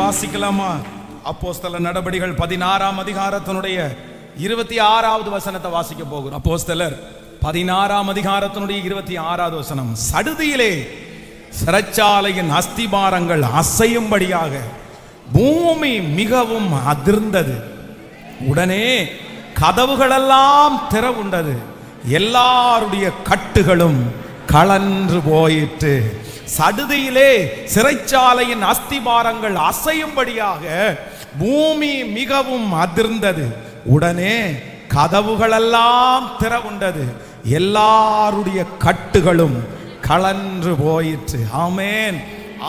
வாசிக்கலாமா? அப்போஸ்தலர் நடபடிகள் 16ஆம் அதிகாரத்தினுடைய 26வது வசனத்தை வாசிக்க போகிறோம். அப்போஸ்தலர் 16ஆம் அதிகாரத்தினுடைய 26வது வசனம். சடுதியிலே சிறைச்சாலையின் அஸ்திபாரங்கள் அசையும்படியாக பூமி மிகவும் அதிர்ந்தது. உடனே கதவுகளெல்லாம் திறவுண்டது, எல்லாருடைய கட்டுகளும் கழன்று போயிற்று. சடுதியிலே சிறைச்சாலையின் அஸ்திபாரங்கள் அசையும்படியாக பூமி மிகவும் அதிர்ந்தது. உடனே கதவுகளெல்லாம் திறவுண்டது, எல்லாருடைய கட்டுகளும் கழன்று போயிற்று. ஆமென்.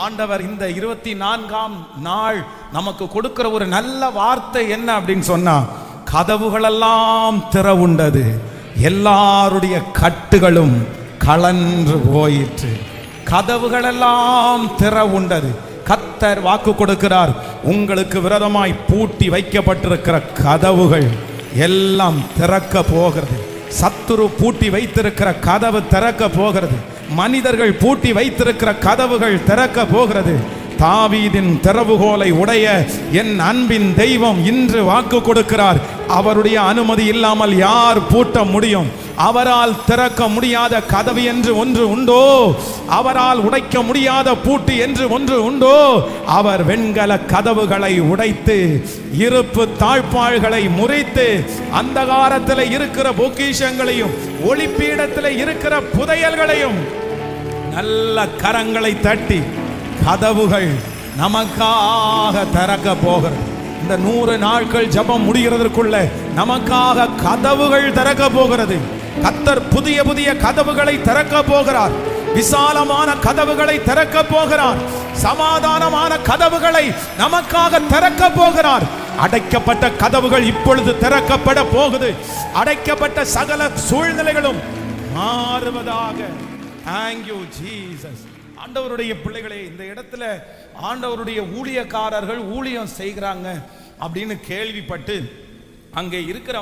ஆண்டவர் இந்த 24ஆம் நாள் நமக்கு கொடுக்கிற ஒரு நல்ல வார்த்தை என்ன அப்படின்னு சொன்னா, கதவுகளெல்லாம் திறவுண்டது, எல்லாருடைய கட்டுகளும் கழன்று போயிற்று. கதவுகளெல்லாம் திறவுண்டது. கர்த்தர் வாக்கு கொடுக்கிறார், உங்களுக்கு விரோதமாய் பூட்டி வைக்கப்பட்டிருக்கிற கதவுகள் எல்லாம் திறக்க போகிறது. சத்துரு பூட்டி வைத்திருக்கிற கதவு திறக்க போகிறது. மனிதர்கள் பூட்டி வைத்திருக்கிற கதவுகள் திறக்க போகிறது. தாவீதின் திறவுகோலை உடைய என் அன்பின் தெய்வம் இன்று வாக்கு கொடுக்கிறார், அவருடைய அனுமதி இல்லாமல் யார் பூட்ட முடியும்? அவரால் திறக்க முடியாத கதவு என்று ஒன்று உண்டோ? அவரால் உடைக்க முடியாத பூட்டு என்று ஒன்று உண்டோ? அவர் வெண்கல கதவுகளை உடைத்து, இருப்பு தாழ்பாள்களை முறித்து, அந்தகாரத்தில் இருக்கிற பொக்கிஷங்களையும் ஒளிப்பீடத்தில் இருக்கிற புதையல்களையும் நல்ல கரங்களை தட்டி கதவுகள் நமக்காக திறக்க போகிறது. இந்த 100 நாட்கள் ஜெபம் முடிகிறதற்குள்ள நமக்காக கதவுகள் திறக்க போகிறது. கர்த்தர் புதிய புதிய கதவுகளை திறக்க போகிறார். விசாலமான கதவுகளை திறக்க போகிறார். சமாதானமான கதவுகளை நமக்காக திறக்க போகிறார். அடைக்கப்பட்ட கதவுகள் இப்பொழுது திறக்கப்பட போகுது. அடைக்கப்பட்ட சகல சூழ்நிலைகளும் மாறுவதாக. Thank you Jesus. ஆண்டவருடைய பிள்ளைகளே, இந்த இடத்துல ஆண்டவருடைய ஊழியக்காரர்கள் ஊழியம் செய்கிறாங்க அப்படின்னு கேள்விப்பட்டு, அங்கே இருக்கிற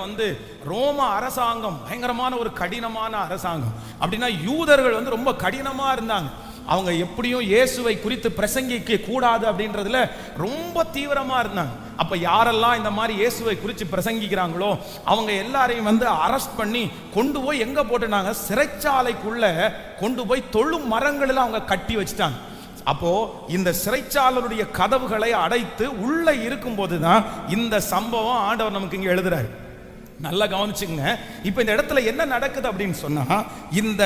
ரோம அரசாங்கம் பயங்கரமான ஒரு கடினமான அரசாங்கம். அப்படின்னா யூதர்கள் ரொம்ப கடினமா இருந்தாங்க. அவங்க எப்படியும் இயேசுவை குறித்து பிரசங்கிக்க கூடாது அப்படின்றதுல ரொம்ப தீவிரமா இருந்தாங்க. அப்ப யாரெல்லாம் இந்த மாதிரி இயேசுவை குறித்து பிரசங்கிக்கிறாங்களோ அவங்க எல்லாரையும் அரெஸ்ட் பண்ணி கொண்டு போய் எங்க போட்டுனாங்க? சிறைச்சாலைக்குள்ள கொண்டு போய் தொழும் மரங்களில் அவங்க கட்டி வச்சுட்டாங்க. அப்போ இந்த சிறைச்சாலையுடைய கதவுகளை அடைத்து உள்ள இருக்கும் போதுதான் இந்த சம்பவம் ஆண்டவர் நமக்கு இங்க எழுதுறாரு. நல்லா கவனிச்சுங்க. இப்ப இந்த இடத்துல என்ன நடக்குது அப்படின்னு சொன்னா, இந்த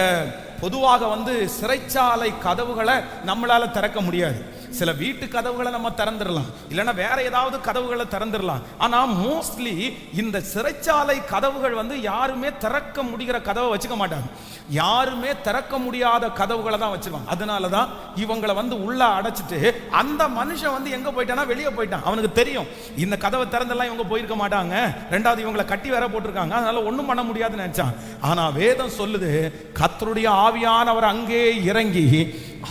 பொதுவாக சிறைச்சாலை கதவுகளை நம்மளால திறக்க முடியாது. சில வீட்டு கதவுகளை நம்ம திறந்துடலாம், இல்லைன்னா வேற ஏதாவது கதவுகளை திறந்துடலாம். ஆனா மோஸ்ட்லி இந்த சிறைச்சாலை கதவுகள் யாருமே திறக்க முடிகிற கதவை வச்சுக்க மாட்டாங்க. யாருமே திறக்க முடியாத கதவுகளை தான் வச்சிருவாங்க. அதனாலதான் இவங்களை உள்ள அடைச்சிட்டு அந்த மனுஷன் எங்க போயிட்டானா வெளியே போயிட்டான். அவனுக்கு தெரியும் இந்த கதவை திறந்தெல்லாம் இவங்க போயிருக்க மாட்டாங்க, ரெண்டாவது இவங்களை கட்டி வேற போட்டிருக்காங்க, அதனால ஒண்ணும் பண்ண முடியாதுன்னு நினைச்சான். ஆனா வேதம் சொல்லுது, கர்த்தருடைய ஆவியானவர் அங்கே இறங்கி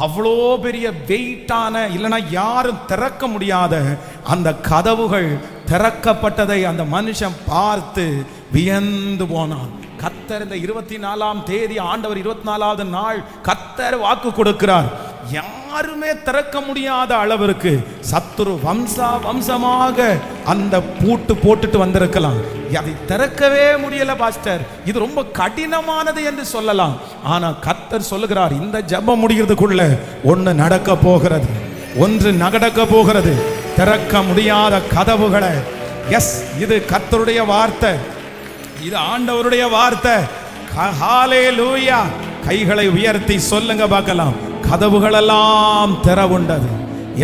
அவ்வளோ பெரிய வெயிட்டான, இல்லைன்னா யாரும் திறக்க முடியாத அந்த கதவுகள் திறக்கப்பட்டதை அந்த மனுஷன் பார்த்து வியந்து போனான். கர்த்தர் இந்த 24ஆம் தேதி ஆண்டவர் 24வது நாள் கர்த்தர் வாக்கு கொடுக்கிறார், யாருமே திறக்க முடியாத அளவிற்கு சத்துரு வம்சமாக அந்த பூட்டு போட்டுட்டு வந்திருக்கலாம். அதை திறக்கவே முடியல பாஸ்டர், இது ரொம்ப கடினமானது என்று சொல்லலாம். ஆனா கர்த்தர் சொல்லுகிறார், இந்த ஜெபம் முடிகிறதுக்குள்ள ஒன்று நடக்க போகிறது, ஒன்று நடக்க போகிறது. திறக்க முடியாத கதவுகளை, எஸ், இது கர்த்தருடைய வார்த்தை, இது ஆண்டவருடைய வார்த்தை. ஹல்லேலூயா. கைகளை உயர்த்தி சொல்லுங்க பார்க்கலாம். கதவுகளெல்லாம் திறவுண்டது,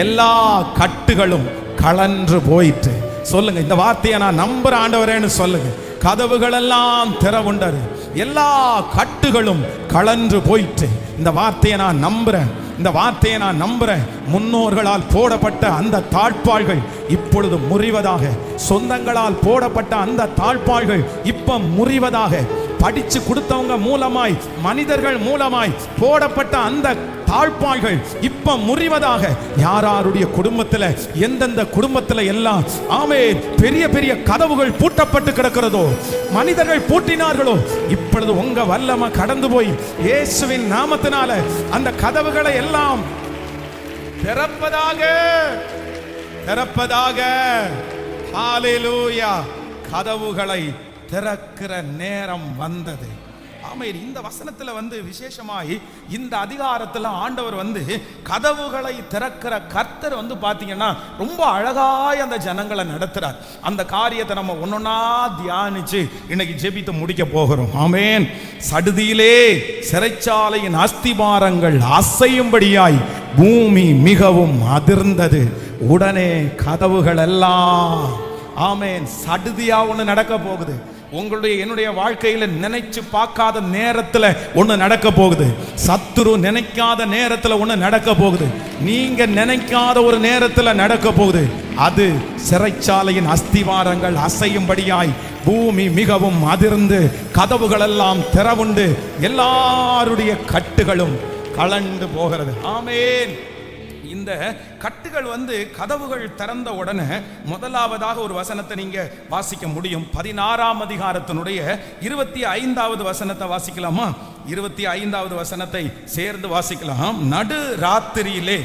எல்லா கட்டுகளும் கழன்று போயிற்று. சொல்லுங்க, இந்த வார்த்தையை நான் நம்புற ஆண்டவரேன்னு சொல்லுங்க. கதவுகளெல்லாம் திறவுண்டது, எல்லா கட்டுகளும் கழன்று போயிற்று. இந்த வார்த்தையை நான் நம்புறேன், இந்த வார்த்தையை நான் நம்புறேன். முன்னோர்களால் போடப்பட்ட அந்த தாழ்பாள்கள் இப்பொழுது முறிவதாக. சொந்தங்களால் போடப்பட்ட அந்த தாழ்பாள்கள் இப்ப முறிவதாக. படிச்சு கொடுத்தவங்க மூலமாய், மனிதர்கள் மூலமாய் போடப்பட்ட அந்த தாழ்பாள்கள் இப்ப முறிவதாக. யாருடைய குடும்பத்துல, எந்தெந்த குடும்பத்துல எல்லாம் பெரிய பெரிய கதவுகள் பூட்டப்பட்டு கிடக்கிறதோ, மனிதர்கள் பூட்டினார்களோ, இப்பொழுது உங்க வல்லமை கடந்து போய் இயேசுவின் நாமத்தினால அந்த கதவுகளை எல்லாம் திறப்பதாக. திறப்பதாக. ஹalleluya. கதவுகளை திறக்கிற நேரம் வந்தது. ஆமென். இந்த வசனத்துல விசேஷமாய் இந்த அதிகாரத்துல ஆண்டவர் கதவுகளை திறக்கிற கர்த்தர் பாத்தீங்கன்னா ரொம்ப அழகாய் அந்த ஜனங்களை நடத்துறார். அந்த காரியத்தை நம்ம ஒன்னொன்னா தியானிச்சு இன்னைக்கு ஜெபித்து முடிக்க போகிறோம். ஆமென். சடுதியிலே சிறைச்சாலையின் அஸ்திபாரங்கள் அசையும்படியாய் பூமி மிகவும் அதிர்ந்தது. உடனே கதவுகள் எல்லாம், ஆமென், சடுதியா ஒண்ணு நடக்க போகுது. உங்களுடைய என்னுடைய வாழ்க்கையில நினைச்சு பார்க்காத நேரத்துல ஒண்ணு நடக்க போகுது. சத்துரு நினைக்காத நேரத்துல ஒண்ணு நடக்க போகுது. நீங்க நினைக்காத ஒரு நேரத்துல நடக்க போகுது. அது சிறைச்சாலையின் அஸ்திவாரங்கள் அசையும்படியாய் பூமி மிகவும் அதிர்ந்து கதவுகள் எல்லாம் திறவுண்டு எல்லாருடைய கட்டுகளும் கலண்டு போகிறது. ஆமென். இந்த கட்டுகள் கதவுகள் திறந்த உடனே முதலாவதாக ஒரு வசனத்தை நீங்க வாசிக்க முடியும். 16ஆம் அதிகாரத்தினுடைய 25வது வசனத்தை வாசிக்கலாமா? 25வது வசனத்தை சேர்ந்து வாசிக்கலாம். நடு ராத்திரியிலே,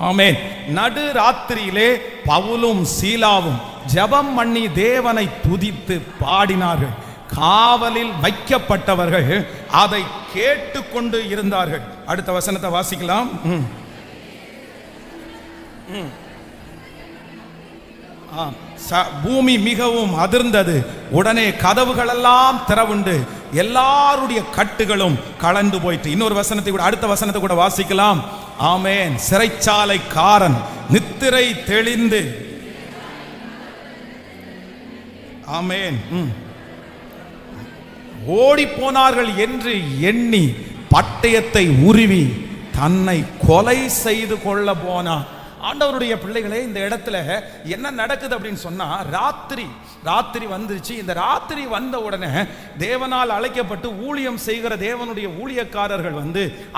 ஆமென், நடு ராத்திரியிலே பவுலும் சீலாவும் ஜெபம் பண்ணி தேவனை துதித்து பாடினார்கள். காவலில் வைக்கப்பட்டவர்கள் அதை கேட்டுக்கொண்டு இருந்தார்கள். அடுத்த வசனத்தை வாசிக்கலாம். பூமி மிகவும் அதிர்ந்தது. உடனே கதவுகள் எல்லாம் திறவுண்டு எல்லாருடைய கட்டுகளும் கலந்து போயிட்டு. இன்னொரு வசனத்தை கூட, அடுத்த வசனத்தை கூட வாசிக்கலாம். ஆமென். சிறைச்சாலைக்காரன் நித்திரை தெளிந்து, ஆமென், ஓடி போனார்கள் என்று எண்ணி பட்டயத்தை உருவி தன்னை கொலை செய்து கொள்ள போனான். ஆண்டவருடைய பிள்ளைகளே, இந்த இடத்துல என்ன நடக்குது அப்படின்னு சொன்னா, ராத்திரி வந்துருச்சு. இந்த ராத்திரி வந்த உடனே தேவனால் அழைக்கப்பட்டு ஊழியம் செய்கிற தேவனுடைய ஊழியக்காரர்கள்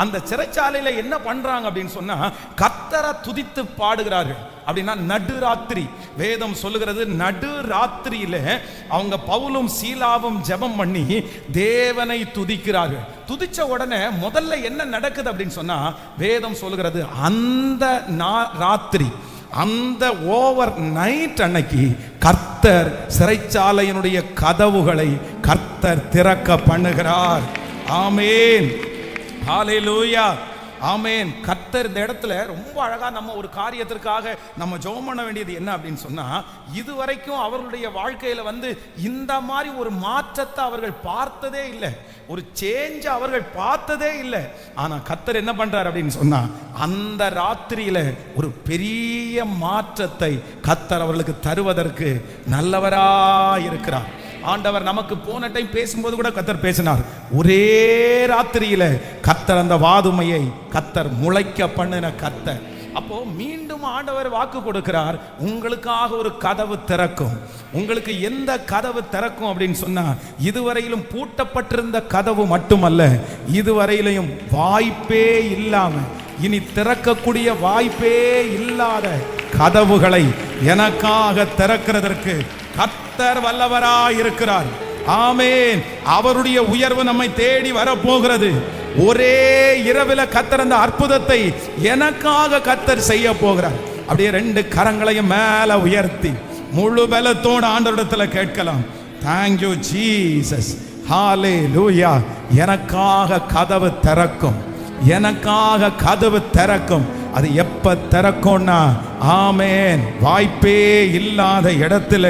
அந்த சிறைச்சாலையில என்ன பண்றாங்க அப்படின்னு சொன்னா, கர்த்தரை துதித்து பாடுகிறார்கள். அப்படின்னா நடுராத்திரி, வேதம் சொல்லுகிறது நடுராத்திரியில அவங்க பவுலும் சீலாவும் ஜெபம் பண்ணி தேவனை துதிக்கிறார்கள். துதிச்ச உடனே முதல்ல என்ன நடக்குது அப்படின்னு சொன்னா, வேதம் சொல்லுகிறது அந்த ராத்திரி, அந்த ஓவர் நைட் அன்னைக்கு கர்த்தர் சிறைச்சாலையினுடைய கதவுகளை கர்த்தர் திறக்க பண்ணுகிறார். ஆமென். ஹalleluya. ஆமென். கர்த்தர் இந்த இடத்துல ரொம்ப அழகா நம்ம ஒரு காரியத்திற்காக நம்ம ஜெபம் பண்ண வேண்டியது என்ன அப்படின்னு சொன்னா, இதுவரைக்கும் அவர்களுடைய வாழ்க்கையில இந்த மாதிரி ஒரு மாற்றத்தை அவர்கள் பார்த்ததே இல்லை, ஒரு சேஞ்ச் அவர்கள் பார்த்ததே இல்லை. ஆனா கர்த்தர் என்ன பண்றார் அப்படின்னு சொன்னா, அந்த ராத்திரியில ஒரு பெரிய மாற்றத்தை கர்த்தர் அவர்களுக்கு தருவதற்கு நல்லவராய் இருக்கிறார். ஆண்டவர் நமக்கு போன டைம் பேசும்போது கூட கர்த்தர் பேசினார். ஒரே ராத்திரியில கர்த்தர் அந்த வாதுமையை கர்த்தர் முளைக்க பண்ணின கர்த்தர். அப்போ மீண்டும் ஆண்டவர் வாக்கு கொடுக்கிறார், உங்களுக்காக ஒரு கதவு திறக்கும். உங்களுக்கு எந்த கதவு திறக்கும் அப்படின்னு சொன்னா, இதுவரையிலும் பூட்டப்பட்டிருந்த கதவு மட்டுமல்ல, இதுவரையிலும் வாய்ப்பே இல்லாம இனி திறக்கக்கூடிய வாய்ப்பே இல்லாத கதவுகளை எனக்காக திறக்கிறதற்கு கர்த்தர் வல்லவராய் இருக்கிறார். ஆமென். அவருடைய உயர்வு நம்மை தேடி வரப்போகிறது. ஒரே இரவில கர்த்தர் அந்த அற்புதத்தை எனக்காக கர்த்தர் செய்ய போகிறார். அப்படியே 2 கரங்களையும் மேல உயர்த்தி முழு பலத்தோடு ஆண்டவரிடத்துல கேட்கலாம். Thank you Jesus. ஹalleluya. எனக்காக கதவு திறக்கும், எனக்காக கதவு திறக்கும். அது எப்ப திறக்கும்னா, ஆமென், வாய்ப்பே இல்லாத இடத்துல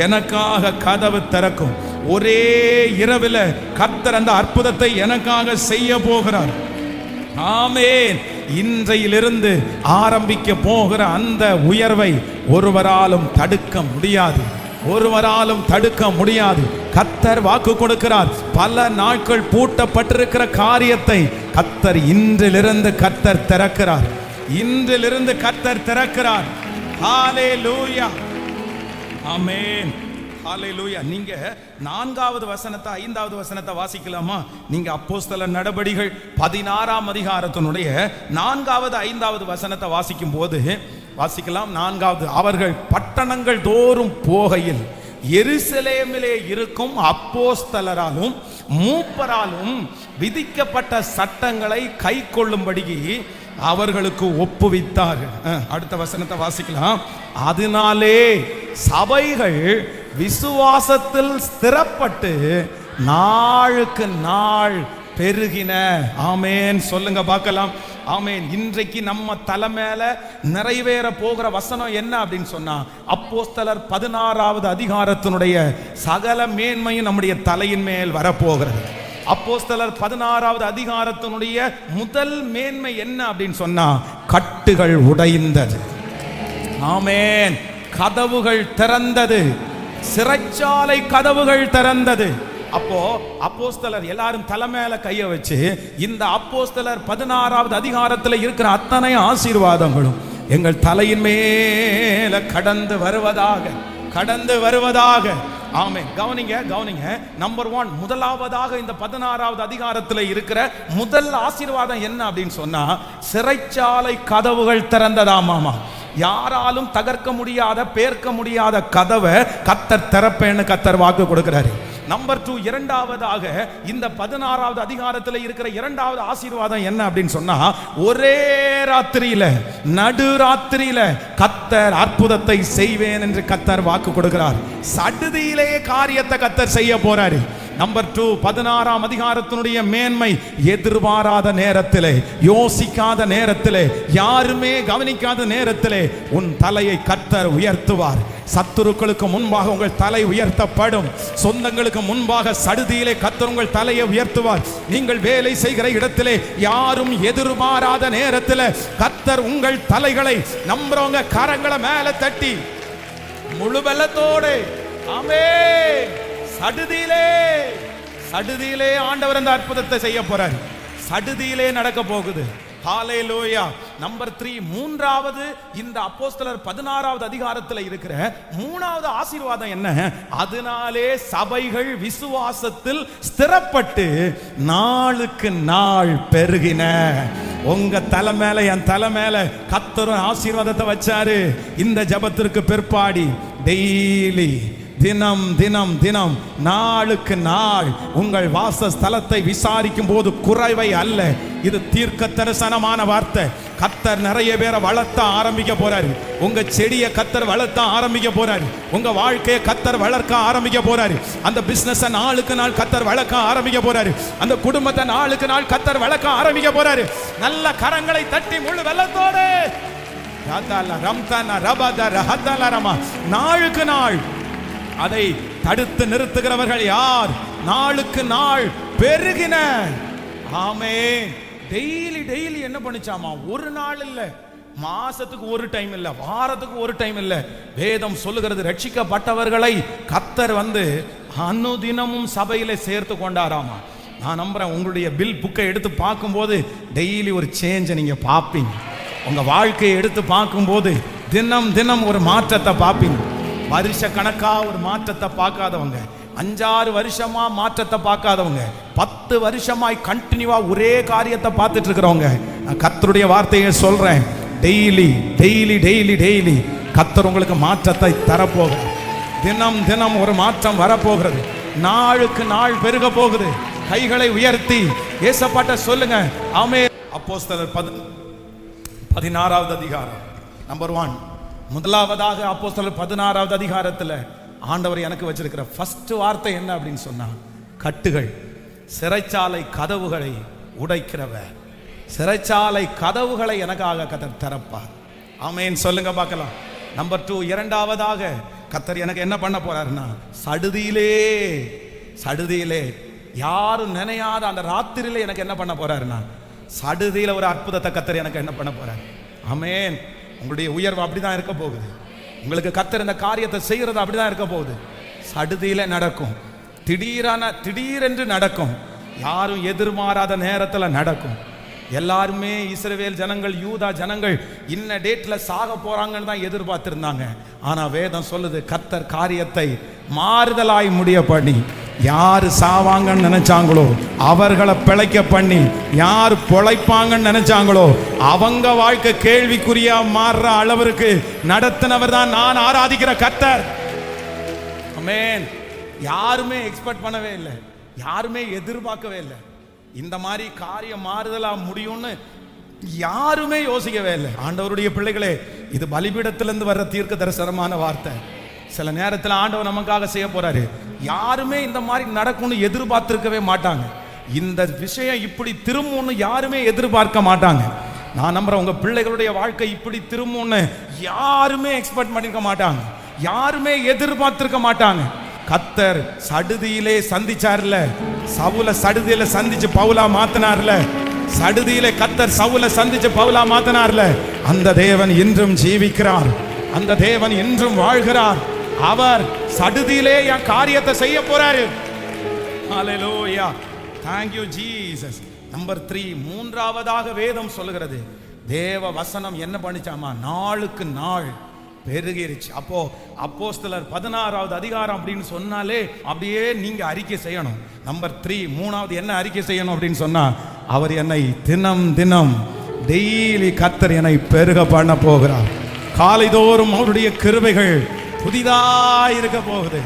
எனக்காக கதவு திறக்கும். ஒரே இரவில கர்த்தர் அந்த அற்புதத்தை எனக்காக செய்ய போகிறார். ஆமென். இன்றையிலிருந்து ஆரம்பிக்க போகிற அந்த உயர்வை ஒருவராலும் தடுக்க முடியாது, ஒருவராலும் தடுக்க முடியாது. கர்த்தர் வாக்கு கொடுக்கிறார். பல நாட்கள் பூட்டப்பட்டிருக்கிற காரியத்தை கர்த்தர் இன்றிலிருந்து கர்த்தர் திறக்கிறார். இன்றிலிருந்து கர்த்தர் திறக்கிறார். ஹalleluya. ஆமென். ஹalleluya. நீங்க 4வது வசனத்தை 5வது வசனத்தை வாசிக்கலாமா? நீங்க அப்போஸ்தலர் நடபடிகள் 16ஆம் அதிகாரத்தினுடைய 4வது 5வது வசனத்தை வாசிக்கும் போது வாசிக்கலாம். 4வது, அவர்கள் பட்டணங்கள் தோறும் போகையில் எருசலேமிலே இருக்கும் அப்போஸ்தலராலும் மூப்பராலும் விதிக்கப்பட்ட சட்டங்களை கை கொள்ளும்படி அவர்களுக்கு ஒப்புவித்தார்கள். அடுத்த வசனத்தை வாசிக்கலாம். அதனாலே சபைகள் விசுவாசத்தில் ஸ்திரப்பட்டு நாளுக்கு நாள் பெருகின. ஆமேன் சொல்லுங்க பார்க்கலாம். ஆமேன். இன்றைக்கு நம்ம தலை மேல நிறைவேற போகிற வசனம் என்ன அப்படின்னு சொன்னா, அப்போஸ்தலர் 16வது அதிகாரத்தினுடைய சகல மேன்மையும் நம்முடைய தலையின் மேல் வரப்போகிறது. அப்போஸ்தலர் 16வது அதிகாரத்தினுடைய முதல் மேன்மை என்ன அப்படின்னு சொன்னா, கட்டுகள் உடைந்தது. ஆமேன். கதவுகள் திறந்தது. சிறைச்சாலை கதவுகள் திறந்தது. அப்போ அப்போஸ்தலர் எல்லாரும் தலை மேல கைய வச்சு, இந்த அப்போஸ்தலர் 16வது அதிகாரத்தில் இருக்கிற அத்தனை ஆசீர்வாதங்களும் எங்கள் தலையின் மேல கடந்து வருவதாக. ஆமென். கவனிங்க. நம்பர் 1, முதலாவதாக இந்த 16வது அதிகாரத்தில் இருக்கிற முதல் ஆசீர்வாதம் என்ன அப்படின்னு சொன்னா, சிறைச்சாலை கதவுகள் திறந்ததாமாமா. யாராலும் தகர்க்க முடியாத, பேர்க்க முடியாத கதவை கர்த்தர் திறப்பேன்னு கர்த்தர் வாக்கு கொடுக்கிறாரு. நம்பர் 2, இரண்டாவதாக இந்த 16வது அதிகாரத்தில் இருக்கிற இரண்டாவது ஆசீர்வாதம் என்ன அப்படின்னு சொன்னா, ஒரே ராத்திரியில, நடுராத்திரியில கர்த்தர் அற்புதத்தை செய்வேன் என்று கர்த்தர் வாக்கு கொடுக்கிறார். சடுதியிலே காரியத்தை கர்த்தர் செய்ய போறாரு. நம்பர் 2, 16ஆம் அதிகாரத்தினுடைய மேன்மை, எதிர்பாராத நேரத்திலே, யோசிக்காத நேரத்திலே, யாருமே கவனிக்காத நேரத்திலே உன் தலையை கர்த்தர் உயர்த்துவார். சத்துருக்களுக்கு முன்பாக உங்கள் தலை உயர்த்தப்படும். சொந்தங்களுக்கு முன்பாக சடுதியிலே கர்த்தர் உங்கள் தலையை உயர்த்துவார். நீங்கள் வேலை செய்கிற இடத்திலே யாரும் எதிர்பாராத நேரத்திலே கர்த்தர் உங்கள் தலைகளை, நம்புறவங்க கரங்களை மேல தட்டி முழு பலத்தோடு ஆமென், சடுதியிலே ஆண்டவர் அந்த அற்புதத்தை செய்ய போறார். சடுதியிலே நடக்க போகுது. ஹalleluya. நம்பர் 3, மூன்றாவது இந்த அப்போஸ்தலர் 16வது அதிகாரத்தில் இருக்கிற மூணாவது ஆசீர்வாதம் என்ன? அதனாலே சபைகள் விசுவாசத்தில் ஸ்திரப்பட்டு நாளுக்கு நாள் பெருகின. உங்க தலை மேல, என் தலை மேல கர்த்தர் ஆசீர்வாதத்தை வச்சாரு. இந்த ஜெபத்திற்கு பிற்பாடி டெய்லி, தினம் நாளுக்கு நாள் உங்கள் வாசஸ்தலத்தை விசாரிக்கும் போது குறைவை அல்ல, இது தீர்க்க தரிசனமான வார்த்தை. கர்த்தர் நிறைய பேரை வளர்த்த ஆரம்பிக்க போறாரு. உங்க செடியை கர்த்தர் வளர்த்த ஆரம்பிக்க போறாரு. உங்க வாழ்க்கையை கர்த்தர் வளர்க்க ஆரம்பிக்க போறாரு. அந்த பிசினஸ் நாளுக்கு நாள் கர்த்தர் வளர்க்க ஆரம்பிக்க போறாரு. அந்த குடும்பத்தை நாளுக்கு நாள் கர்த்தர் வளர்க்க ஆரம்பிக்க போறாரு. நல்ல கரங்களை தட்டி முழு வெள்ளத்தோடு நாளுக்கு நாள் அதை தடுத்து நிறுத்துகிறவர்கள் யார்? நாளுக்கு நாள் பெருகின. ஆமென். டெய்லி என்ன பண்ணிச்சாமா? ஒரு நாள் இல்ல, மாசத்துக்கு ஒரு டைம் இல்ல, வாரத்துக்கு ஒரு டைம் இல்ல. வேதம் சொல்லுகிறது, ரட்சிக்கப்பட்டவர்களை கர்த்தர் அனுதினமும் சபையில சேர்த்து கொண்டாராமா. நான் நம்புறேன், உங்களுடைய பில் புக்கை எடுத்து பார்க்கும்போது டெய்லி ஒரு சேஞ்சை நீங்க பார்ப்பீங்க. உங்க வாழ்க்கையை எடுத்து பார்க்கும்போது தினம் ஒரு மாற்றத்தை பார்ப்பீங்க. வருஷ கணக்கா ஒரு மாற்றத்தை பார்க்காதவங்க, 5-6 வருஷமா மாற்றத்தை பார்க்காதவங்க, 10 வருஷமாய் கண்டினியூவா ஒரே காரியத்தை பார்த்துட்டு இருக்கிறவங்க, நான் கர்த்தருடைய வார்த்தையை சொல்றேன், டெய்லி கர்த்தர் உங்களுக்கு மாற்றத்தை தரப்போகிறார். தினம் ஒரு மாற்றம் வரப்போகிறது. நாளுக்கு நாள் பெருக போகுது. கைகளை உயர்த்தி ஏசப்பாட்ட சொல்லுங்க. ஆமென். அப்போஸ்தலர் 16வது அதிகாரம் நம்பர் 1. முதலாவதாக அப்போஸ்தலர் 16வது அதிகாரத்தில் ஆண்டவர் எனக்கு வச்சிருக்கிற ஃபர்ஸ்ட் வார்த்தை என்ன அப்படின்னு சொன்னா, கட்டுகள், சிறைச்சாலை கதவுகளை உடைக்கிறவர். சிறைச்சாலை கதவுகளை எனக்காக கர்த்தர் திறப்பார். ஆமென் சொல்லுங்க பார்க்கலாம். நம்பர் 2, இரண்டாவதாக கர்த்தர் எனக்கு என்ன பண்ண போறாருன்னா, சடுதியிலே யாரும் நினையாத அந்த ராத்திரியில எனக்கு என்ன பண்ண போறாருன்னா, சடுதியில ஒரு அற்புதத்தை கர்த்தர் எனக்கு என்ன பண்ண போறாரு. ஆமென். உங்களுடைய உயர்வு அப்படிதான் இருக்க போகுது. உங்களுக்கு கர்த்தர் இந்த காரியத்தை செய்யறது அப்படிதான் இருக்க போகுது. சடுதியில நடக்கும். திடீரென்று நடக்கும். யாரும் எதிர்பாராத நேரத்துல நடக்கும். எல்லாருமே இஸ்ரவேல் ஜனங்கள், யூதா ஜனங்கள் இன்ன டேட்ல சாக போறாங்கன்னு தான் எதிர்பார்த்திருந்தாங்க. ஆனா வேதம் சொல்லுது, கர்த்தர் காரியத்தை மாறுதலாய் முடிய பண்ணி, யாரு சாவாங்கன்னு நினைச்சாங்களோ அவர்களை பிழைக்க பண்ணி, யார் பொழைப்பாங்கன்னு நினைச்சாங்களோ அவங்க வாழ்க்கை கேள்விக்குறியா மாறுற அளவிற்கு நடத்தினவர் தான் நான் ஆராதிக்கிற கர்த்தர். ஆமென். யாருமே எக்ஸ்பெக்ட் பண்ணவே இல்லை, யாருமே எதிர்பார்க்கவே இல்லை. இந்த மாதிரி காரியம் மாறுதலா முடியும்னு யாருமே யோசிக்கவே இல்லை. ஆண்டவருடைய பிள்ளைகளே, இது பலிபீடத்திலிருந்து வர்ற தீர்க்க தரிசனமான வார்த்தை. சில நேரத்தில் ஆண்டவர் நமக்காக செய்ய போறாரு. யாருமே இந்த மாதிரி நடக்கும்னு எதிர்பார்த்திருக்கவே மாட்டாங்க. இந்த விஷயம் இப்படி திரும்பும்னு யாருமே எதிர்பார்க்க மாட்டாங்க. நான் நம்புறேன், உங்க பிள்ளைகளுடைய வாழ்க்கை இப்படி திரும்பும்னு யாருமே எக்ஸ்பெக்ட் பண்ணிருக்க மாட்டாங்க, யாருமே எதிர்பார்த்திருக்க மாட்டாங்க. கர்த்தர் சடுதியிலே சந்திச்சார்ல, சவுல சடுதியில சந்திச்சு பவுலா மாத்தினார்ல, சடுதியிலே கர்த்தர் சவுல சந்திச்சு பவுலா மாத்தினார்ல, அந்த தேவன் இன்றும் ஜீவிக்கிறார், அந்த தேவன் இன்றும் வாழ்கிறார். அவர் சடுதியிலே என் காரியத்தை செய்ய போறாரு. ஹல்லேலூயா, thank you Jesus. நம்பர் 3, மூன்றாவதாக வேதம் சொல்லுகிறது, தேவ வசனம் என்ன பண்ணிச்சாமா, நாளுக்கு நாள் பெருகிருச்சு. அப்போ அப்போஸ்தலர் 16வது அதிகாரம் அப்படின்னு சொன்னாலே அப்படியே நீங்க அறிக்கை செய்யணும். நம்பர் 3, மூணாவது என்ன அறிக்கை செய்யணும் அப்படின்னு சொன்னா, அவர் என்னை தினம் தினம் டெய்லி கர்த்தர் என்னை பெருக பண்ண போகிறார். காலைதோறும் அவருடைய கிருபைகள் புதிதாய் இருக்க போகுது.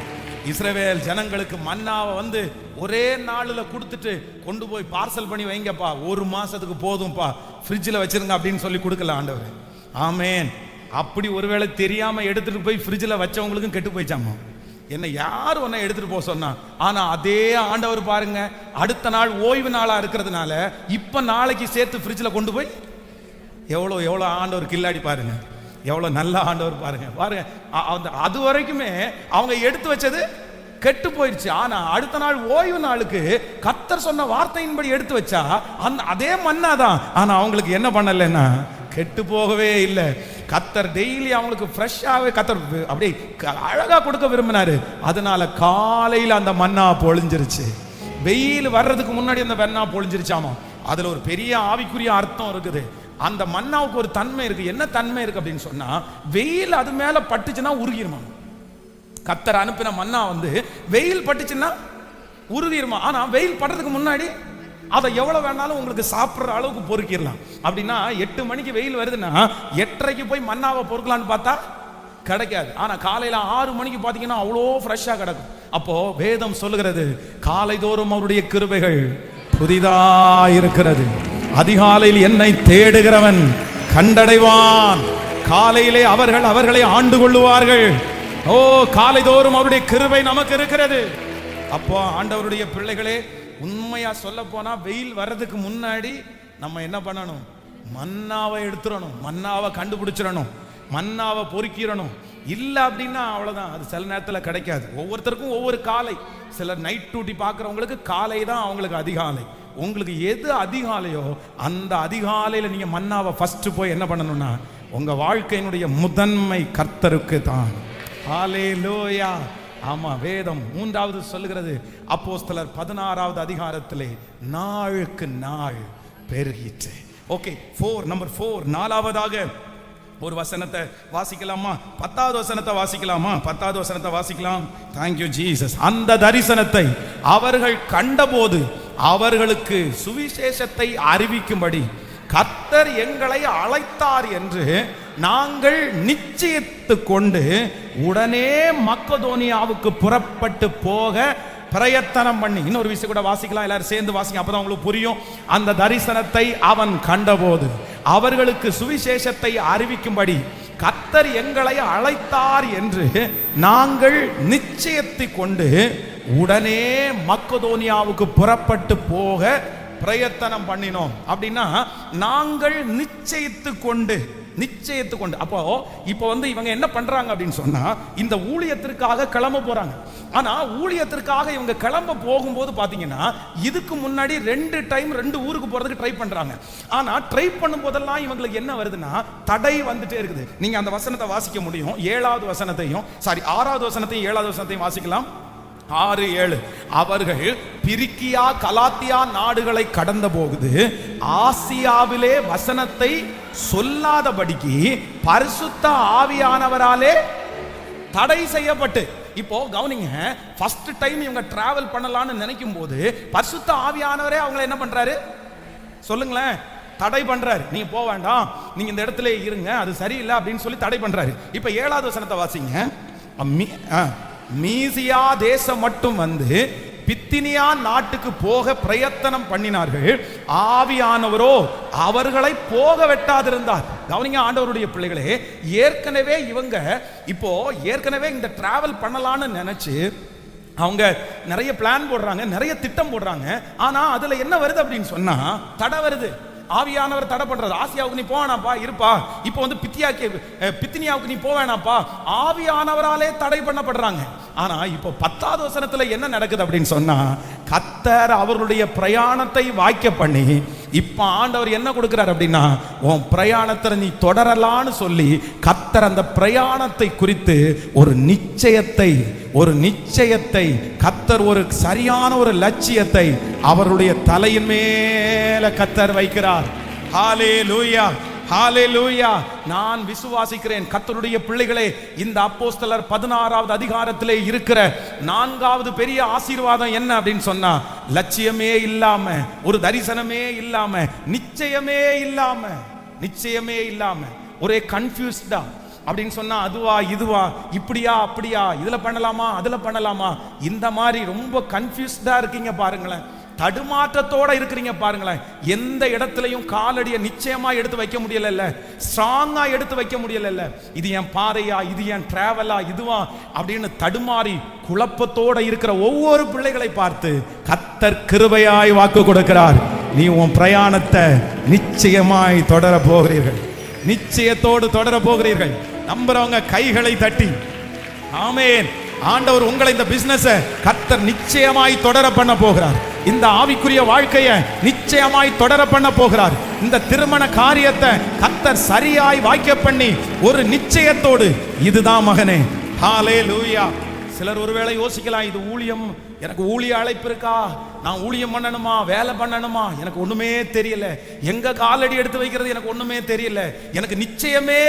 இஸ்ரவேல் ஜனங்களுக்கு மன்னாவை வந்து ஒரே நாளில் கொடுத்துட்டு கொண்டு போய் பார்சல் பண்ணி வைங்கப்பா, ஒரு மாசத்துக்கு போதும்பா, ஃப்ரிட்ஜில் வச்சிருங்க அப்படின்னு சொல்லி கொடுக்கல ஆண்டவர். ஆமேன். அப்படி ஒருவேளை தெரியாம எடுத்துட்டு போய் ஃப்ரிட்ஜில் வச்சவங்களுக்கும் கெட்டு போயிச்சாமா. என்ன யார் ஒன்ன எடுத்துட்டு போக சொன்னா? ஆனா அதே ஆண்டவர் பாருங்க, அடுத்த நாள் ஓய்வு நாளா இருக்கிறதுனால இப்ப நாளைக்கு சேர்த்து ஃப்ரிட்ஜில் கொண்டு போய் எவ்வளோ எவ்வளோ ஆண்டவர் கில்லாடி பாருங்க, எவ்வளோ நல்ல ஆண்டவர் பாருங்க. பாருங்க, அது வரைக்குமே அவங்க எடுத்து வச்சது கெட்டு போயிடுச்சு. ஆனா அடுத்த நாள் ஓய்வு நாளுக்கு கர்த்தர் சொன்ன வார்த்தையின்படி எடுத்து வச்சா அதே மன்னாதான். ஆனா அவங்களுக்கு என்ன பண்ணலன்னா கெட்டு போகவே இல்லை. கர்த்தர் டெய்லி அவங்களுக்கு ஃப்ரெஷ்ஷாகவே கர்த்தர் அப்படி அழகா கொடுக்க விரும்பினாரு. அதனால காலையில் அந்த மன்னா பொழிஞ்சிருச்சு. வெயில் வர்றதுக்கு முன்னாடி அந்த மன்னா பொழிஞ்சிருச்சாமா. அதுல ஒரு பெரிய ஆவிக்குரிய அர்த்தம் இருக்குது. அந்த மன்னாவுக்கு ஒரு தன்மை இருக்கு. என்ன தன்மை இருக்கு அப்படின்னு சொன்னா, வெயில் அது மேல பட்டுச்சுன்னா உருகிருமா. கர்த்தர் அனுப்பின மன்னா வந்து வெயில் பட்டுச்சுன்னா உருகிருமா. ஆனா வெயில் படுறதுக்கு முன்னாடி அதை எவ்வளவு வேணாலும் உங்களுக்கு சாப்பிட்ற அளவுக்கு பொறுக்கிடலாம். அப்படின்னா 8 மணிக்கு வெயில் வருதுன்னா 8:30க்கு போய் மன்னாவை பொறுக்கலான்னு பார்த்தா கிடைக்காது. ஆனா காலையில 6 மணிக்கு பாத்தீங்கன்னா அவ்வளோ ஃப்ரெஷ்ஷா கிடக்கும். அப்போ வேதம் சொல்லுகிறது, காலைதோறும் அவருடைய கிருபைகள் புதிதாயிருக்கிறது. அதிகாலையில் என்னை தேடுகிறவன் கண்டடைவான். காலையிலே அவர்களை ஆண்டு கொள்ளுவார்கள். ஓ, காலைதோறும் அவருடைய கிருபை நமக்கு இருக்கிறது. அப்போ ஆண்டவருடைய பிள்ளைகளே, உண்மையா சொல்ல போனா வெயில் வர்றதுக்கு முன்னாடி நம்ம என்ன பண்ணணும்? மன்னாவை எடுத்துடணும், மன்னாவை கண்டுபிடிச்சிடணும், மன்னாவை பொறுக்கிடணும். இல்லை அப்படின்னா அவ்வளோதான், அது சில நேரத்தில் கிடைக்காது. ஒவ்வொருத்தருக்கும் ஒவ்வொரு காலை. சிலர் நைட் டியூட்டி பார்க்குறவங்களுக்கு காலை தான் அவங்களுக்கு அதிகாலை. உங்களுக்கு எது அதிகாலையோ அந்த அதிகாலையில் நீங்கள் மன்னாவை ஃபர்ஸ்ட் போய் என்ன பண்ணணும்னா, உங்கள் வாழ்க்கையினுடைய முதன்மை கர்த்தருக்கு தான். ஹல்லேலூயா. ஆமா, வேதம் மூன்றாவது சொல்லுகிறது, அப்போஸ்தலர் 16வது அதிகாரத்திலே நாளுக்கு நாள் பெருகிற்று. ஓகே, நம்பர் 4, நாலாவதாக ஒரு வசனத்தை வாசிக்கலாமா? 10வது வசனத்தை வாசிக்கலாமா? 10வது வசனத்தை வாசிக்கலாம். Thank you Jesus. அந்த தரிசனத்தை அவர்கள் கண்டபோது அவர்களுக்கு சுவிசேஷத்தை அறிவிக்கும்படி கர்த்தர் எங்களை அழைத்தார் என்று நாங்கள் நிச்சயித்து கொண்டு உடனே மக்கதோனியாவுக்கு புறப்பட்டு போக பிரயத்தனம் பண்ணி. இன்னொரு விஷயம் கூட வாசிக்கலாம், எல்லாரும் சேர்ந்து வாசிங்க, அப்பதான் உங்களுக்கு புரியும். அந்த தரிசனத்தை அவன் கண்டபோது அவர்களுக்கு சுவிசேஷத்தை அறிவிக்கும்படி கர்த்தர் எங்களை அழைத்தார் என்று நாங்கள் நிச்சயித்து கொண்டு உடனே மக்கதோனியாவுக்கு புறப்பட்டு போக பிரயத்தனம் பண்ணினோம். அப்படின்னா நாங்கள் நிச்சயித்து கொண்டு. அப்போ இப்போ வந்து இவங்க என்ன பண்றாங்க அப்படின்னு சொன்னா, இந்த ஊழியத்திற்காக கிளம்ப போறாங்க. ஆனா ஊழியத்திற்காக இவங்க கிளம்ப போகும்போது பாத்தீங்கன்னா இதுக்கு முன்னாடி 2 டைம் 2 ஊருக்கு போறதுக்கு ட்ரை பண்றாங்க. ஆனா ட்ரை பண்ணும் போதெல்லாம் இவங்களுக்கு என்ன வருதுன்னா, தடை வந்துட்டே இருக்குது. நீங்க அந்த வசனத்தை வாசிக்க முடியும். 6வது வசனத்தையும் 7வது வசனத்தையும் வாசிக்கலாம். 6, 7. அவர்கள் பிரிக்கியா கலாத்தியா நாடுகளை கடந்த போகுது ஆசியாவிலே வசனத்தை சொல்லாதபடிக்கு பரிசுத்த ஆவியானவராலே தடை செய்யப்பட்டு. இப்போ கவனிங்க, ஃபர்ஸ்ட் டைம் இவங்க டிராவல் பண்ணலாம்னு நினைக்கும் போது பரிசுத்த ஆவியானவரே அவங்களை என்ன பண்றாரு சொல்லுங்களேன்? தடை பண்றாரு. நீங்க போக வேண்டாம், நீங்க இந்த இடத்துல இருங்க, அது சரியில்லை அப்படின்னு சொல்லி தடை பண்றாரு. இப்ப 7வது வசனத்தை வாசிங்க. மீசியா தேசம் மட்டும் வந்து பித்தினியா நாட்டுக்கு போக பிரயத்தனம் பண்ணினார்கள். ஆவியானவரோ அவர்களை போக வெட்டாதிருந்தார். கவனிங்க ஆண்டவருடைய பிள்ளைகளே, ஏற்கனவே இந்த டிராவல் பண்ணலான்னு நினைச்சு அவங்க நிறைய பிளான் போடுறாங்க, நிறைய திட்டம் போடுறாங்க. ஆனா அதுல என்ன வருது அப்படின்னு சொன்னா தடை வருது. ஆவியானவர் தடை பண்றாரு. ஆசியாவுக்கு நீ போவேனாப்பா இருப்பா, இப்போ பித்தினியாவுக்கு நீ போவேனாப்பா, ஆவியானவராலே தடை பண்ணப்படுறாங்க. ஆனா இப்போ 10வது வசனத்துல என்ன நடக்குது அப்படின்னு சொன்னா, கர்த்தர் அவர்களுடைய பிரயாணத்தை வாய்க்க பண்ணி இப்ப ஆண்டவர் என்ன கொடுக்கிறார் அப்படின்னா, உன் பிரயாணத்தை நீ தொடரலான்னு சொல்லி கர்த்தர் அந்த பிரயாணத்தை குறித்து ஒரு நிச்சயத்தை கர்த்தர் ஒரு சரியான ஒரு லட்சியத்தை அவருடைய தலையின் மேல கர்த்தர் வைக்கிறார். ஹல்லேலூயா, ஹல்லேலூயா. நான் விசுவாசிக்கிறேன் கர்த்தருடைய பிள்ளைகளே, இந்த அப்போஸ்தலர் 16வது அதிகாரத்திலே இருக்கிற 4வது பெரிய ஆசீர்வாதம் என்ன அப்படின்னு சொன்னா, லட்சியமே இல்லாம, ஒரு தரிசனமே இல்லாம, நிச்சயமே இல்லாம ஒரே கன்ஃபியூஸ்டா அப்படின்னு சொன்னா, அதுவா இதுவா, இப்படியா அப்படியா, இதுல பண்ணலாமா அதுல பண்ணலாமா, இந்த மாதிரி ரொம்ப கன்ஃபியூஸ்டா இருக்கீங்க பாருங்களேன், தடுமாற்றத்தோட இருக்கிறீங்க பாருங்களேன். எந்த இடத்துலையும் காலடியை நிச்சயமா எடுத்து வைக்க முடியல, ஸ்ட்ராங்கா எடுத்து வைக்க முடியல. இது என் பாதையா, இது என் டிராவலா, இதுவா அப்படின்னு தடுமாறி குழப்பத்தோட இருக்கிற ஒவ்வொரு பிள்ளைகளை பார்த்து கர்த்தர் கிருபையாய் வாக்கு கொடுக்கிறார். நீ உன் பிரயாணத்தை நிச்சயமாய் தொடர போகிறீர்கள், நிச்சயத்தோடு தொடர போகிறீர்கள். நம்புறவங்க கைகளை தட்டி ஆமென். ஆண்டவர் உங்களை இந்த பிசினஸ் கர்த்தர் நிச்சயமாய் தொடர பண்ண போகிறார். இந்த ஆவிக்குரிய வாழ்க்கையை நிச்சயமாய் தொடர பண்ண போகிறார். இந்த திருமண காரியத்தை கர்த்தர் சரியாய் வாய்க்க பண்ணி ஒரு நிச்சயத்தோடு, இதுதான் மகனே. ஹல்லேலூயா. சிலர் ஒருவேளை யோசிக்கலாம், இது ஊழியம், எனக்கு ஊழிய அழைப்பு இருக்கா, நான் ஊழியம் பண்ணணுமா, வேலை பண்ணணுமா, எனக்கு ஒண்ணுமே தெரியல, எங்க காலடி எடுத்து வைக்கிறது எனக்கு ஒண்ணுமே தெரியல, எனக்கு நிச்சயமே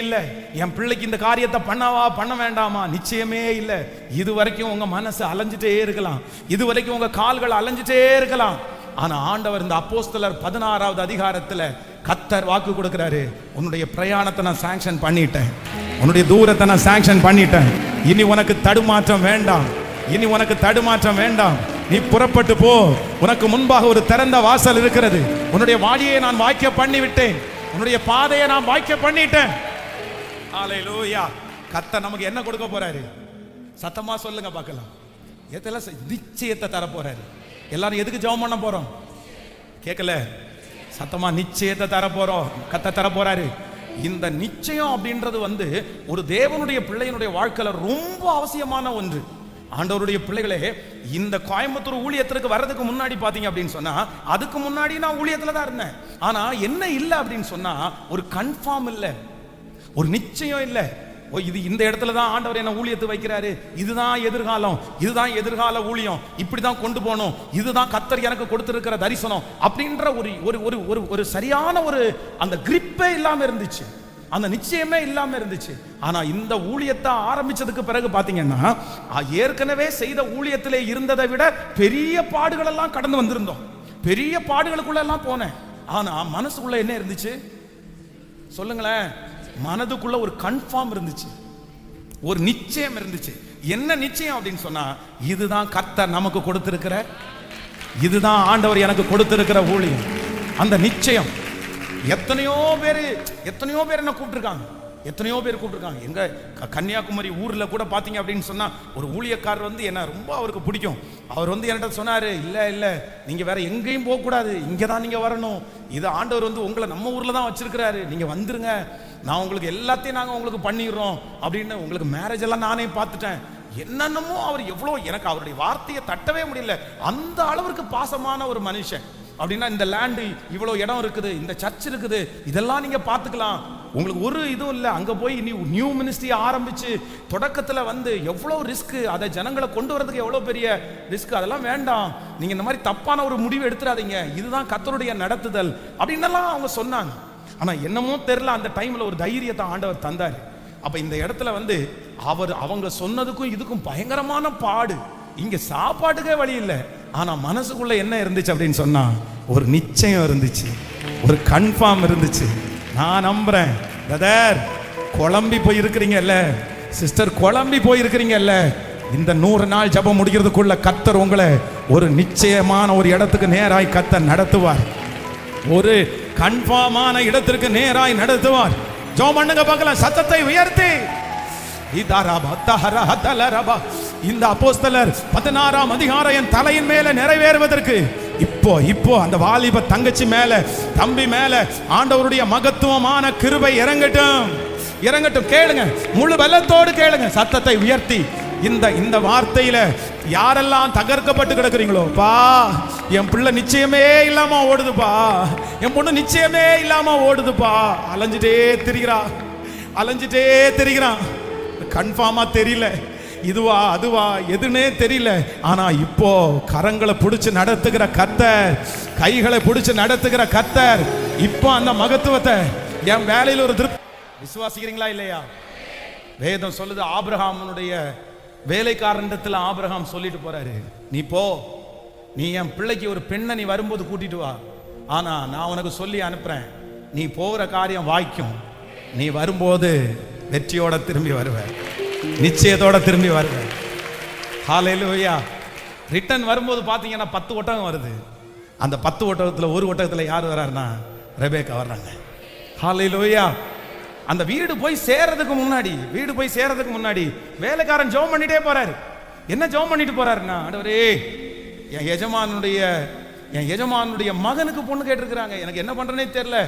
இல்லை, என் பிள்ளைக்கு இந்த காரியத்தை பண்ணவா பண்ண வேண்டாமா, நிச்சயமே இல்லை. இது வரைக்கும் உங்க மனசு அலைஞ்சிட்டே இருக்கலாம், இது வரைக்கும் உங்க கால்கள் அலைஞ்சிட்டே இருக்கலாம். ஆனா ஆண்டவர் இந்த அப்போஸ்தலர் 16வது அதிகாரத்துல கர்த்தர் வாக்கு கொடுக்கிறாரு, உன்னுடைய பிரயாணத்தை நான் சாங்ஷன் பண்ணிட்டேன், உன்னுடைய தூரத்தை நான் சாங்ஷன் பண்ணிட்டேன். இனி உனக்கு தடுமாற்றம் வேண்டாம், நீ புறப்பட்டு போ, உனக்கு முன்பாக ஒரு திறந்த வாசல் இருக்கிறது, உன்னுடைய வாடியை நான் வாய்க்க பண்ணி விட்டேன், உன்னுடைய பாதையை நான் வாய்க்க பண்ணிட்டேன். ஹல்லேலூயா. கர்த்தர் நமக்கு என்ன கொடுக்க போறாரு? சத்தமா சொல்லுங்க பார்க்கலாம். எதெல்லாம் நிச்சயத்தை தர போறாரு. எல்லாரும் எதுக்கு ஜெபம் பண்ண போறோம்? கேட்கல, சத்தமா நிச்சயத்தை தர போறோம். கர்த்தர் தர போறாரு. இந்த நிச்சயம் அப்படின்றது ஒரு தேவனுடைய பிள்ளையினுடைய வாழ்க்கையில ரொம்ப அவசியமான ஒன்று. ஆண்டவருடைய பிள்ளைகளே, இந்த கோயம்புத்தூர் ஊழியத்திற்கு வர்றதுக்கு முன்னாடி பாத்தீங்க அப்படின்னு சொன்னா, அதுக்கு முன்னாடி நான் ஊழியத்துல தான் இருந்தேன். ஆனா என்ன இல்லை அப்படின்னு சொன்னா, ஒரு கன்ஃபார்ம் இல்லை, ஒரு நிச்சயம் இல்லை. இது இந்த இடத்துல தான் ஆண்டவர் என்ன ஊழியத்தை வைக்கிறாரு, இதுதான் எதிர்கால ஊழியம், இப்படிதான் கொண்டு போகணும், இதுதான் கர்த்தர் எனக்கு கொடுத்திருக்கிற தரிசனம் அப்படின்ற ஒரு சரியான ஒரு அந்த கிரிப்பே இல்லாம இருந்துச்சு, அந்த நிச்சயமே இல்லாம இருந்துச்சு. ஆனா இந்த ஊழியத்தை ஆரம்பிச்சதுக்கு பிறகு பாத்தீங்கன்னா, ஏற்கனவே செய்த ஊழியத்திலே இருந்ததை விட பெரிய பாடுகள் எல்லாம் கடந்து வந்திருந்தோம், பெரிய பாடுகளுக்குள்ள எல்லாம் போனேன். ஆனா மனசுக்குள்ள என்ன இருந்துச்சு சொல்லுங்களேன்? மனதுக்குள்ள ஒரு கன்ஃபார்ம் இருந்துச்சு, ஒரு நிச்சயம் இருந்துச்சு. என்ன நிச்சயம் அப்படின்னு சொன்னா, இதுதான் கர்த்தர் நமக்கு கொடுத்திருக்கிற, இதுதான் ஆண்டவர் எனக்கு கொடுத்திருக்கிற ஊழியம். அந்த நிச்சயம். எத்தனையோ பேர் என்ன கூப்பிட்டுருக்காங்க, எங்க கன்னியாகுமரி ஊர்ல கூட பாத்தீங்க அப்படின்னு சொன்னா, ஒரு ஊழியக்காரர் என்ன ரொம்ப அவருக்கு பிடிக்கும். அவர் என்கிட்ட சொன்னாரு, இல்ல நீங்க வேற எங்கேயும் போக கூடாது, இங்கதான் நீங்க வரணும், இது ஆண்டவர் உங்களை நம்ம ஊர்ல தான் வச்சிருக்கிறாரு, நீங்க வந்துருங்க, நான் உங்களுக்கு எல்லாத்தையும் நாங்க உங்களுக்கு பண்ணிடுறோம் அப்படின்னு. உங்களுக்கு மேரேஜ் எல்லாம் நானே பார்த்துட்டேன், என்னென்னமோ. அவர் எவ்வளவு, எனக்கு அவருடைய வார்த்தையை தட்டவே முடியல, அந்த அளவிற்கு பாசமான ஒரு மனுஷன். அப்படின்னா இந்த லேண்டு இவ்வளவு இடம் இருக்குது, இந்த சர்ச் இருக்குது, இதெல்லாம் நீங்க பாத்துக்கலாம், உங்களுக்கு ஒரு இதுவும் இல்லை. அங்க போய் நியூ மினிஸ்ட்ரி ஆரம்பிச்சு தொடக்கத்துல எவ்வளவு ரிஸ்க், அதை ஜனங்களை கொண்டு வரதுக்கு எவ்வளவு பெரிய ரிஸ்க், அதெல்லாம் வேண்டாம், நீங்க இந்த மாதிரி தப்பான ஒரு முடிவு எடுத்துறாதீங்க, இதுதான் கர்த்தருடைய நடத்துதல் அப்படின்னு அவங்க சொன்னாங்க. ஆனா என்னமோ தெரியல, அந்த டைம்ல ஒரு தைரியத்தை ஆண்டவர் தந்தாரு. அப்ப இந்த இடத்துல அவங்க சொன்னதுக்கும் இதுக்கும் பயங்கரமான பாடு. இங்க சாப்பாட்டுக்கே வழி இல்லை, ஆனா மனசுக்குள்ள என்ன இருந்துச்சு அப்படின்னு சொன்னா, ஒரு நிச்சயம் இருந்துச்சு, ஒரு கன்ஃபார்ம் இருந்துச்சு. நான் நம்புறேன் பிரதர், குழம்பி போய் இருக்கிறீங்கல்ல, சிஸ்டர் குழம்பி போய் இருக்கிறீங்கல்ல, இந்த 100 நாள் ஜெபம் முடிக்கிறதுக்குள்ள கர்த்தர் உங்களை ஒரு நிச்சயமான ஒரு இடத்துக்கு நேராய் கர்த்தர் நடத்துவார். ஒரு கன்ஃபார்மான இடத்திற்கு நேராய் நடத்துவார். ஜெபம் பண்ணுங்க பார்க்கலாம், சத்தத்தை உயர்த்தி. இந்த அப்போஸ்தலர் 16ஆம் அதிகாரம் என் தலையின் மேல நிறைவேறுவதற்கு இப்போ அந்த வாலிப தங்கச்சி மேல, தம்பி மேல ஆண்டவருடைய மகத்துவமான கிருபை இறங்கட்டும். கேளுங்க, முழு பலத்தோடு கேளுங்க, சத்தத்தை உயர்த்தி. இந்த வார்த்தையில யாரெல்லாம் தகர்க்கப்பட்டு கிடக்குறீங்களோ, பா என் பிள்ளை நிச்சயமே இல்லாம ஓடுதுப்பா, என் பொண்ணு நிச்சயமே இல்லாம ஓடுதுப்பா, அலைஞ்சிட்டே திரிகிறான், கன்ஃபார்மா தெரியல, இதுவா அதுவா எதுனே தெரியல. ஆனா இப்போ கரங்களை பிடிச்சு நடத்துகிற கர்த்தர், கைகளை பிடிச்சு நடத்துகிற கர்த்தர் இப்போ அந்த மகத்துவத்தை என் வேலையில் ஒரு திருப்தி. விசுவாசிக்கிறீங்களா இல்லையா? வேதம் சொல்லுது, ஆபிரகாமுடைய வேலைக்காரனிடத்துல ஆபிரகாம் சொல்லிட்டு போறாரு, நீ போ, நீ என் பிள்ளைக்கு ஒரு பெண்ணை நீ வரும்போது கூட்டிட்டு வா, ஆனா நான் உனக்கு சொல்லி அனுப்புறேன், நீ போகிற காரியம் வாய்க்கும், நீ வரும்போது வெற்றியோட திரும்பி வருவேன், நிச்சயத்தோட திரும்பி வருவேன். ஹல்லேலூயா. ரிட்டர்ன் வரும்போது பார்த்தீங்கன்னா 10 ஒட்டகம் வருது. அந்த 10 ஒட்டகத்தில் ஒரு ஒட்டகத்தில் யார் வர்றாருன்னா ரெபேக்கா வர்றாங்க. ஹல்லேலூயா. அந்த வீடு போய் சேர்றதுக்கு முன்னாடி வேலைக்காரன் ஜெபம் பண்ணிட்டே போறாரு. என்ன ஜெபம் பண்ணிட்டு போறாருன்னா, ஆண்டவரே என் எஜமானுடைய மகனுக்கு பொண்ணு கேட்டிருக்கிறாங்க, எனக்கு என்ன பண்றேனே தெரியல,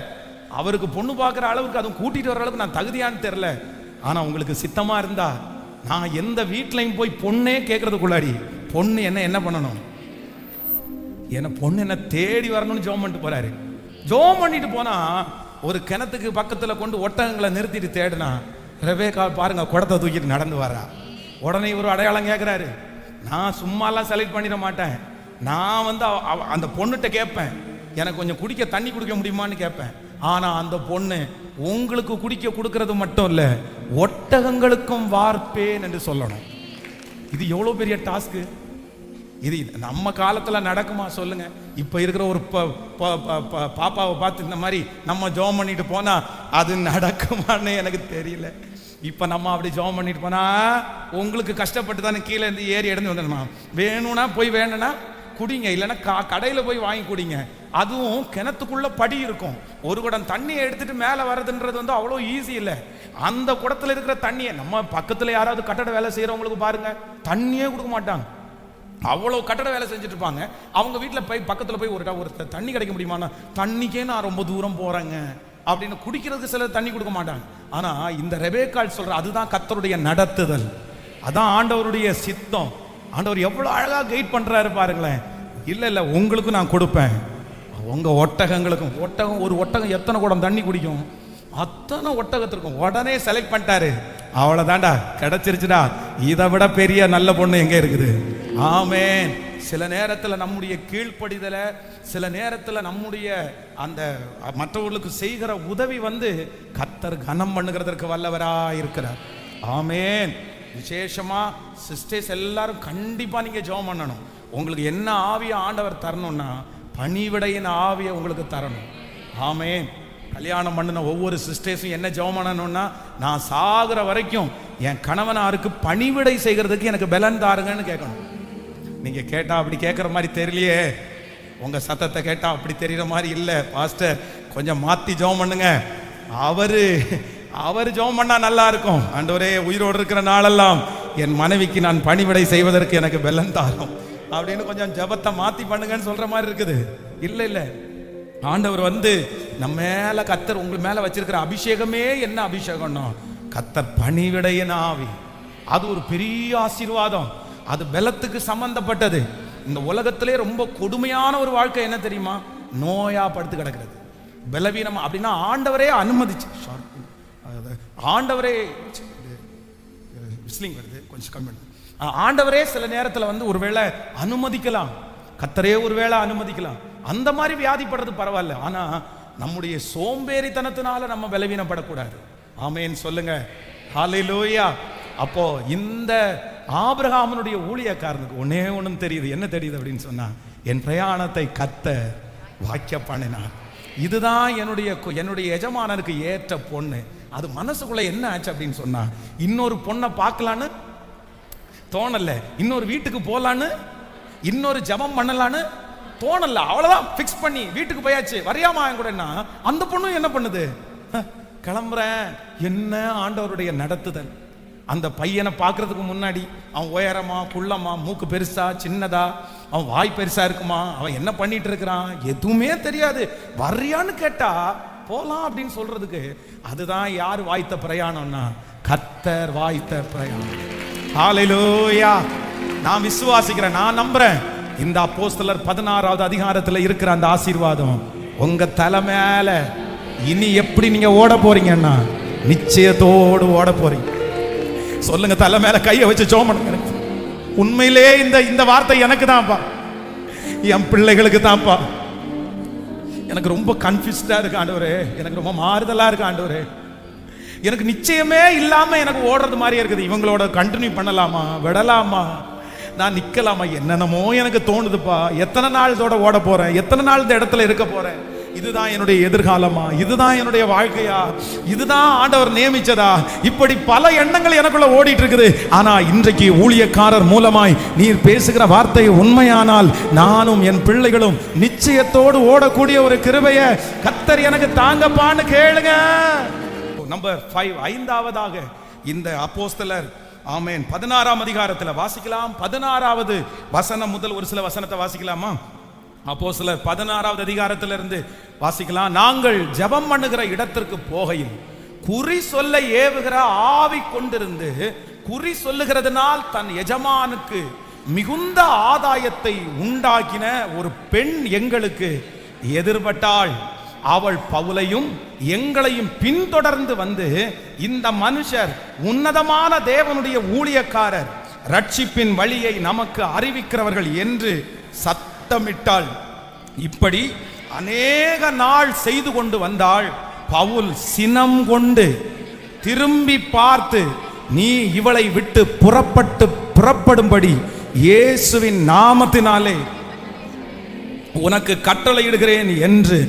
அவருக்கு பொண்ணு பார்க்குற அளவுக்கு, அதுவும் கூட்டிட்டு வர அளவுக்கு நான் தகுதியான்னு தெரியல, ஆனா உங்களுக்கு சித்தமா இருந்தா நான் எந்த வீட்லையும் போய் பொண்ணே கேட்கறதுக்குள்ளாடி பொண்ணு என்ன பண்ணணும், பொண்ணு என்ன தேடி வரணும்னு ஜெபம் பண்ணிட்டு போறாரு. ஜெபம் பண்ணிட்டு போனா ஒரு கிணத்துக்கு பக்கத்துல கொண்டு ஒட்டகங்களை நிறுத்திட்டு தேடுனா ரெபேக்கா பாருங்க குடத்தை தூக்கிட்டு நடந்து வரா. உடனே ஒரு அடையாளம் கேட்கிறாரு, நான் சும்மாலாம் செலக்ட் பண்ணிட மாட்டேன், நான் அந்த பொண்ணுகிட்ட கேட்பேன், எனக்கு கொஞ்சம் குடிக்க தண்ணி குடிக்க முடியுமான்னு கேட்பேன், ஆனா அந்த பொண்ணு உங்களுக்கு குடிக்க கொடுக்கறது மட்டும் இல்ல, ஒட்டகங்களுக்கும் வார்ப்பேன் என்று சொல்லணும். இது எவ்வளவு பெரிய டாஸ்க். இது நம்ம காலத்துல நடக்குமா சொல்லுங்க? இப்ப இருக்கிற ஒரு பாப்பாவை பார்த்து இந்த மாதிரி நம்ம ஜெபம் பண்ணிட்டு போனா அது நடக்குமான்னு எனக்கு தெரியல. இப்ப நம்ம அப்படி ஜெபம் பண்ணிட்டு போனா உங்களுக்கு கஷ்டப்பட்டு தானே கீழே இருந்து ஏறி இடந்து வந்துடணும். வேணும்னா போய் வேணும்னா குடிங்க, இல்லைன்னா கடையில் போய் வாங்கி குடிங்க. அதுவும் கிணத்துக்குள்ள படி இருக்கும், ஒரு குடம் தண்ணியை எடுத்துட்டு மேலே வர்றதுன்றது அவ்வளோ ஈஸி இல்லை. அந்த குடத்துல இருக்கிற தண்ணியை நம்ம பக்கத்தில் யாராவது கட்டட வேலை செய்யறவங்களுக்கு பாருங்க, தண்ணியே கொடுக்க மாட்டாங்க, அவ்வளோ கட்டட வேலை செஞ்சுட்டு இருப்பாங்க. அவங்க வீட்டில் போய் பக்கத்தில் போய் ஒரு தண்ணி கிடைக்க முடியுமானா, தண்ணிக்கே நான் ரொம்ப தூரம் போறேங்க அப்படின்னு குடிக்கிறதுக்கு சில தண்ணி கொடுக்க மாட்டாங்க. ஆனா இந்த ரெபேக்காள் சொல்ற அதுதான் கர்த்தருடைய நடத்துதல், அதான் ஆண்டவருடைய சித்தம். ஆண்டவர் எவ்வளவு அழகா கைட் பண்றாரு பாருங்களேன். இல்ல உங்களுக்கு நான் கொடுப்பேன், உங்க ஒட்டகங்களுக்கும். ஒரு ஒட்டகம் எத்தனை குடம் தண்ணி குடிக்கும்? அத்தனை ஒட்டகத்திற்கும். உடனே செலக்ட் பண்ணிட்டாரு, அவ்வளவுதான்டா கிடைச்சிருச்சுடா, இதை விட பெரிய நல்ல பொண்ணு எங்க இருக்குது? ஆமென். சில நேரத்துல நம்முடைய கீழ்ப்படிதல, சில நேரத்துல நம்முடைய அந்த மற்றவர்களுக்கு செய்கிற உதவி கர்த்தர் கனம் பண்ணுகிறதற்கு வல்லவரா இருக்கிறார். ஆமென். விசேஷமா சிஸ்டர்ஸ் எல்லாரும் கண்டிப்பா நீங்க ஜெபம் பண்ணணும். உங்களுக்கு என்ன ஆவியை ஆண்டவர் தரணும்னா பணிவிடையின் ஆவியை உங்களுக்கு தரணும். ஆமென். கல்யாணம் பண்ணின ஒவ்வொரு சிஸ்டர்ஸும் என்ன ஜெபம் பண்ணணும்னா, நான் சாகுற வரைக்கும் என் கணவனாருக்கு பணிவிடை செய்கிறதுக்கு எனக்கு பலன் தாருங்கன்னு கேட்கணும். நீங்க கேட்டா அப்படி கேட்குற மாதிரி தெரியலையே, உங்க சத்தத்தை கேட்டா அப்படி தெரிகிற மாதிரி இல்லை பாஸ்டர், கொஞ்சம் மாத்தி ஜெபம் பண்ணுங்க. அவர் ஜெபம் பண்ணா நல்லா இருக்கும். ஆண்டவரே உயிரோடு இருக்கிற நாளெல்லாம் என் மனைவிக்கு நான் பணிவிடை செய்வதற்கு எனக்கு பலன் தாரும் அப்படின்னு கொஞ்சம் ஜெபத்தை மாத்தி பண்ணுங்கன்னு சொல்ற மாதிரி இருக்குது. இல்ல ஆண்டவர் நம்ம மேல கர்த்தர் உங்க மேல வச்சிருக்கிற அபிஷேகமே என்ன அபிஷேகம்னா கர்த்தர் பணிவிடையின் ஆவி. அது ஒரு பெரிய ஆசீர்வாதம், அது பலத்துக்கு சம்பந்தப்பட்டது. இந்த உலகத்திலே ரொம்ப கொடுமையான ஒரு வாழ்க்கை என்ன தெரியுமா? நோயா படுத்து கிடக்கிறது, பலவீனம். அப்படின்னா ஆண்டவரே அனுமதிச்சு, ஆண்டவரே விஸ்லிங் வருது கொஞ்சம் கம்மி, ஆண்டவரே சில நேரத்தில் ஒருவேளை அனுமதிக்கலாம், கர்த்தரே ஒருவேளை அனுமதிக்கலாம். அந்த மாதிரி வியாதிப்படுறது பரவாயில்ல, ஆனா நம்முடைய சோம்பேறித்தனத்தினால நம்ம பலவீனப்படக்கூடாது. ஆமென் சொல்லுங்க. ஹல்லேலூயா. அப்போ இந்த ஆபிரகாமுடைய ஊழியக்காரனுக்கு ஒன்னே ஒன்றும் தெரியுது. என்ன தெரியுது அப்படின்னு சொன்னா, என் பிரயாணத்தை கர்த்தர் வாக்கிய பண்ணினார். இதுதான் என்னுடைய எஜமானருக்கு ஏற்ற பொண்ணு. அது மனசுக்குள்ள என்ன ஆச்சு அப்படின்னு சொன்னா, இன்னொரு பொண்ணை பார்க்கலான்னு தோணல. இன்னொரு வீட்டுக்கு போலான்னு, இன்னொரு ஜபம் பண்ணலான்னு தோணல. அவ்வளவுதான், பிக்ஸ் பண்ணி வீட்டுக்கு போயாச்சு. வரியாமா என் கூடன்னா அந்த பொண்ணும் என்ன பண்ணுது, கிளம்புறேன். என்ன ஆண்டவருடைய நடத்துதல். அந்த பையனை பார்க்கறதுக்கு முன்னாடி அவன் உயரமா, குள்ளமா, மூக்கு பெருசா சின்னதா, அவன் வாய் பெருசா இருக்குமா, அவன் என்ன பண்ணிட்டு இருக்கிறான் எதுவுமே தெரியாது. வர்றியான்னு கேட்டா போலாம் அப்படின்னு சொல்றதுக்கு அதுதான் யார் வாய்த்த பிரயாணம்னா கர்த்தர் வாய்த்த பிரயாணம். ஹல்லேலூயா. நான் விசுவாசிக்கிறேன், நான் நம்புறேன். இந்த அப்போஸ்தலர் 16வது அதிகாரத்தில் இருக்கிற அந்த ஆசீர்வாதம் உங்க தலை மேல இனி எப்படி நீங்க ஓட போறீங்கன்னா நிச்சயத்தோடு ஓட போறீங்க. சொல்லுங்க, தலை மேல கையை வச்சு ஜெபம் பண்ணுங்க. உண்மையிலே இந்த வார்த்தை எனக்கு தான்ப்பா, என் பிள்ளைகளுக்கு தான்ப்பா. எனக்கு ரொம்ப கன்ஃபியூஸ்டா இருக்கு ஆண்டவரே, எனக்கு ரொம்ப மாறுதலா இருக்கு ஆண்டவரே. எனக்கு நிச்சயமே இல்லாம எனக்கு ஓடுறது மாதிரி இருக்குது. இவங்களோட கண்டினியூ பண்ணலாமா, விடலாமா, நான் நிக்கலாமா, என்னென்னமோ எனக்கு தோணுதுப்பா. எத்தனை நாள் இதோட ஓட போறேன், எத்தனை நாள் இந்த இடத்துல இருக்க போறேன், இதுதான் என்னுடைய எதிர்காலமா, இதுதான் என்னுடைய வாழ்க்கையா, இதுதான் ஆண்டவர் நியமிச்சதா, இப்படி பல எண்ணங்கள் எனக்குள்ள ஓடிட்டு இருக்குது. ஆனா இன்றைக்கு ஊழியக்காரர் மூலமாய் நீர் பேசுகிற வார்த்தை உண்மையானால் நானும் என் பிள்ளைகளும் நிச்சயத்தோடு ஓடக்கூடிய ஒரு கிருபையை கர்த்தர் எனக்கு தாங்கப்பான்னு கேளுங்க. நம்பர் 5, 5ஆவதாக இந்த அப்போஸ்தலர் ஆமென் 16ஆம் அதிகாரத்தில் வாசிக்கலாம். 16வது வசனம் முதல் ஒரு சில வசனத்தை வாசிக்கலாமா? அப்போஸ்தலர் 16வது அதிகாரத்திலிருந்து வாசிக்கலாம். நாங்கள் ஜெபம் பண்ணுகிற இடத்திற்கு போகையில் குறி சொல்ல ஏவுகிற ஆவி கொண்டிருந்து குறி சொல்லுகிறதுனால் தன் எஜமானுக்கு மிகுந்த ஆதாயத்தை உண்டாக்கின ஒரு பெண் எங்களுக்கு எதிர்பட்டாள். அவள் பவுலையும் எங்களையும் பின்தொடர்ந்து வந்து, இந்த மனுஷர் உன்னதமான தேவனுடைய ஊழியக்காரர், ரட்சிப்பின் வழியை நமக்கு அறிவிக்கிறவர்கள் என்று சத்தமிட்டாள். இப்படி அநேக நாள் செய்து கொண்டு வந்தாள். பவுல் சினம் கொண்டு திரும்பி பார்த்து, நீ இவளை விட்டு புறப்படும்படி இயேசுவின் நாமத்தினாலே உனக்கு கட்டளையிடுகிறேன் என்று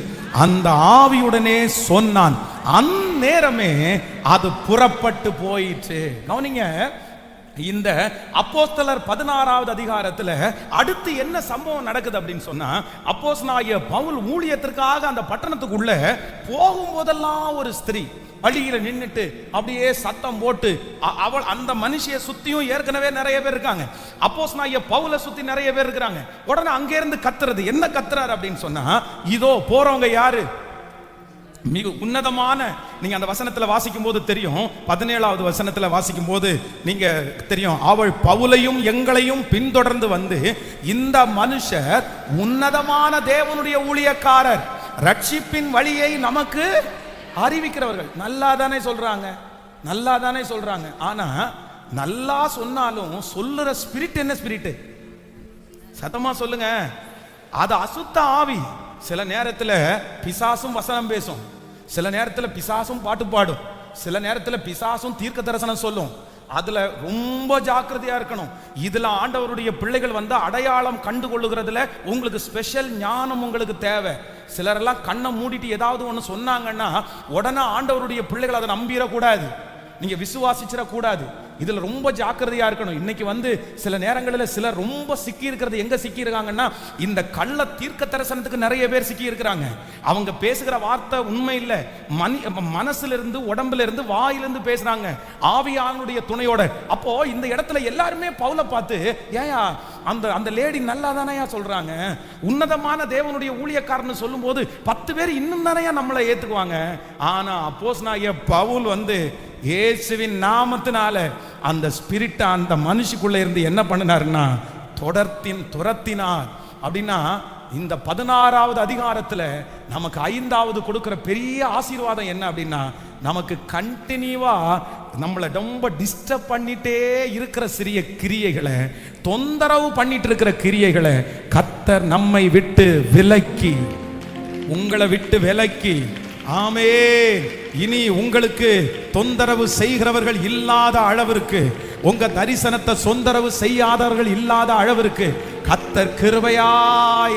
அந்த ஆவியுடனே சொன்னான். அந்நேரமே அது புறப்பட்டு போயிற்று. கவனிங்க, இந்த அப்போஸ்தலர் 16வது அதிகாரத்தில் அடுத்து என்ன சம்பவம் நடக்குது அப்படின்னு சொன்னா, அப்போஸ்தலனாகிய பவுல் ஊழியத்திற்காக அந்த பட்டணத்துக்குள்ள போகும்போதெல்லாம் ஒரு ஸ்திரீ வழியில நின்னுட்டு அப்படியே சத்தம் போட்டு, அவள் அந்த மனுஷியை சுத்தியும் ஏற்கனவே நிறைய பேர் இருக்காங்க. அப்போஸ்தலனாகிய பவுலை சுத்தி நிறைய பேர் இருக்கிறாங்க. உடனே அங்கே இருந்து கத்துறது, என்ன கத்துறாரு அப்படின்னு சொன்னா, இதோ போறவங்க யாரு, மிக உன்னதமான, நீங்க அந்த வசனத்துல வாசிக்கும் போது தெரியும், 17வது வசனத்துல வாசிக்கும் போது நீங்க தெரியும், அவள் பவுலையும் எங்களையும் பின்தொடர்ந்து வந்து, இந்த மனுஷர் உன்னதமான தேவனுடைய ஊழியக்காரர், ரட்சிப்பின் வழியை நமக்கு அறிவிக்கிறவர்கள். நல்லா தானே சொல்றாங்க, நல்லா தானே சொல்றாங்க. ஆனா நல்லா சொன்னாலும் சொல்லுற ஸ்பிரிட் என்ன ஸ்பிரிட்? சத்தமா சொல்லுங்க. அது அசுத்த ஆவி. சில நேரத்தில் பிசாசும் வசனம் பேசும், சில நேரத்தில் பிசாசும் பாட்டு பாடும், சில நேரத்தில் பிசாசும் தீர்க்க தரிசனம் சொல்லும். அதுல ரொம்ப ஜாக்கிரதையா இருக்கணும். இதுல ஆண்டவருடைய பிள்ளைகள் வந்து அடையாளம் கண்டு கொள்ளுகிறதுல உங்களுக்கு ஸ்பெஷல் ஞானம் உங்களுக்கு தேவை. சிலரெல்லாம் கண்ணை மூடிட்டு ஏதாவது ஒன்று சொன்னாங்கன்னா உடனே ஆண்டவருடைய பிள்ளைகள் அதை நம்பிடக்கூடாது, நீங்க விசுவாசிச்சிடக்கூடாது. இதுல ரொம்ப ஜாக்கிரதையா இருக்கணும். இன்னைக்கு வந்து சில நேரங்களில் சிலர் ரொம்ப சிக்கி இருக்கிறது எங்க சிக்கி இருக்காங்கன்னா, இந்த கள்ள தீர்க்க தரிசனத்துக்கு நிறைய பேர் சிக்கி இருக்கிறாங்க. அவங்க பேசுகிற வார்த்தை உண்மை இல்லை, மனசுல இருந்து உடம்புல இருந்து வாயிலிருந்து பேசுறாங்க ஆவியானுடைய துணையோட. அப்போ இந்த இடத்துல எல்லாருமே பவுலை பார்த்து, ஏயா அந்த லேடி நல்லா தானேயா சொல்றாங்க, உன்னதமான தேவனுடைய ஊழியக்காரன்னு சொல்லும் போது 10 பேர் இன்னும் தானேயா நம்மளை ஏத்துக்குவாங்க. ஆனா அப்போஸ்தலனாகிய பவுல் வந்து இயேசுவின் நாமத்தினால அந்த ஸ்பிரிட் அந்த மனுஷிக்குள்ள இருந்து என்ன பண்ணினாருன்னா துரத்தினார். அப்படின்னா இந்த 16வது அதிகாரத்தில் நமக்கு 5வது கொடுக்கிற பெரிய ஆசீர்வாதம் என்ன அப்படின்னா, நமக்கு கண்டினியூவா நம்மளை ரொம்ப டிஸ்டர்ப் பண்ணிட்டே இருக்கிற சிறிய கிரியைகளை, தொந்தரவு பண்ணிட்டு இருக்கிற கிரியைகளை கர்த்தர் நம்மை விட்டு விலக்கி, உங்களை விட்டு விலக்கி, ஆமென், இனி உங்களுக்கு தொந்தரவு செய்கிறவர்கள் இல்லாத அளவிற்கு, உங்க தரிசனத்தை தொந்தரவு செய்யாதவர்கள் இல்லாத அளவிற்கு கர்த்தர் கிருபையா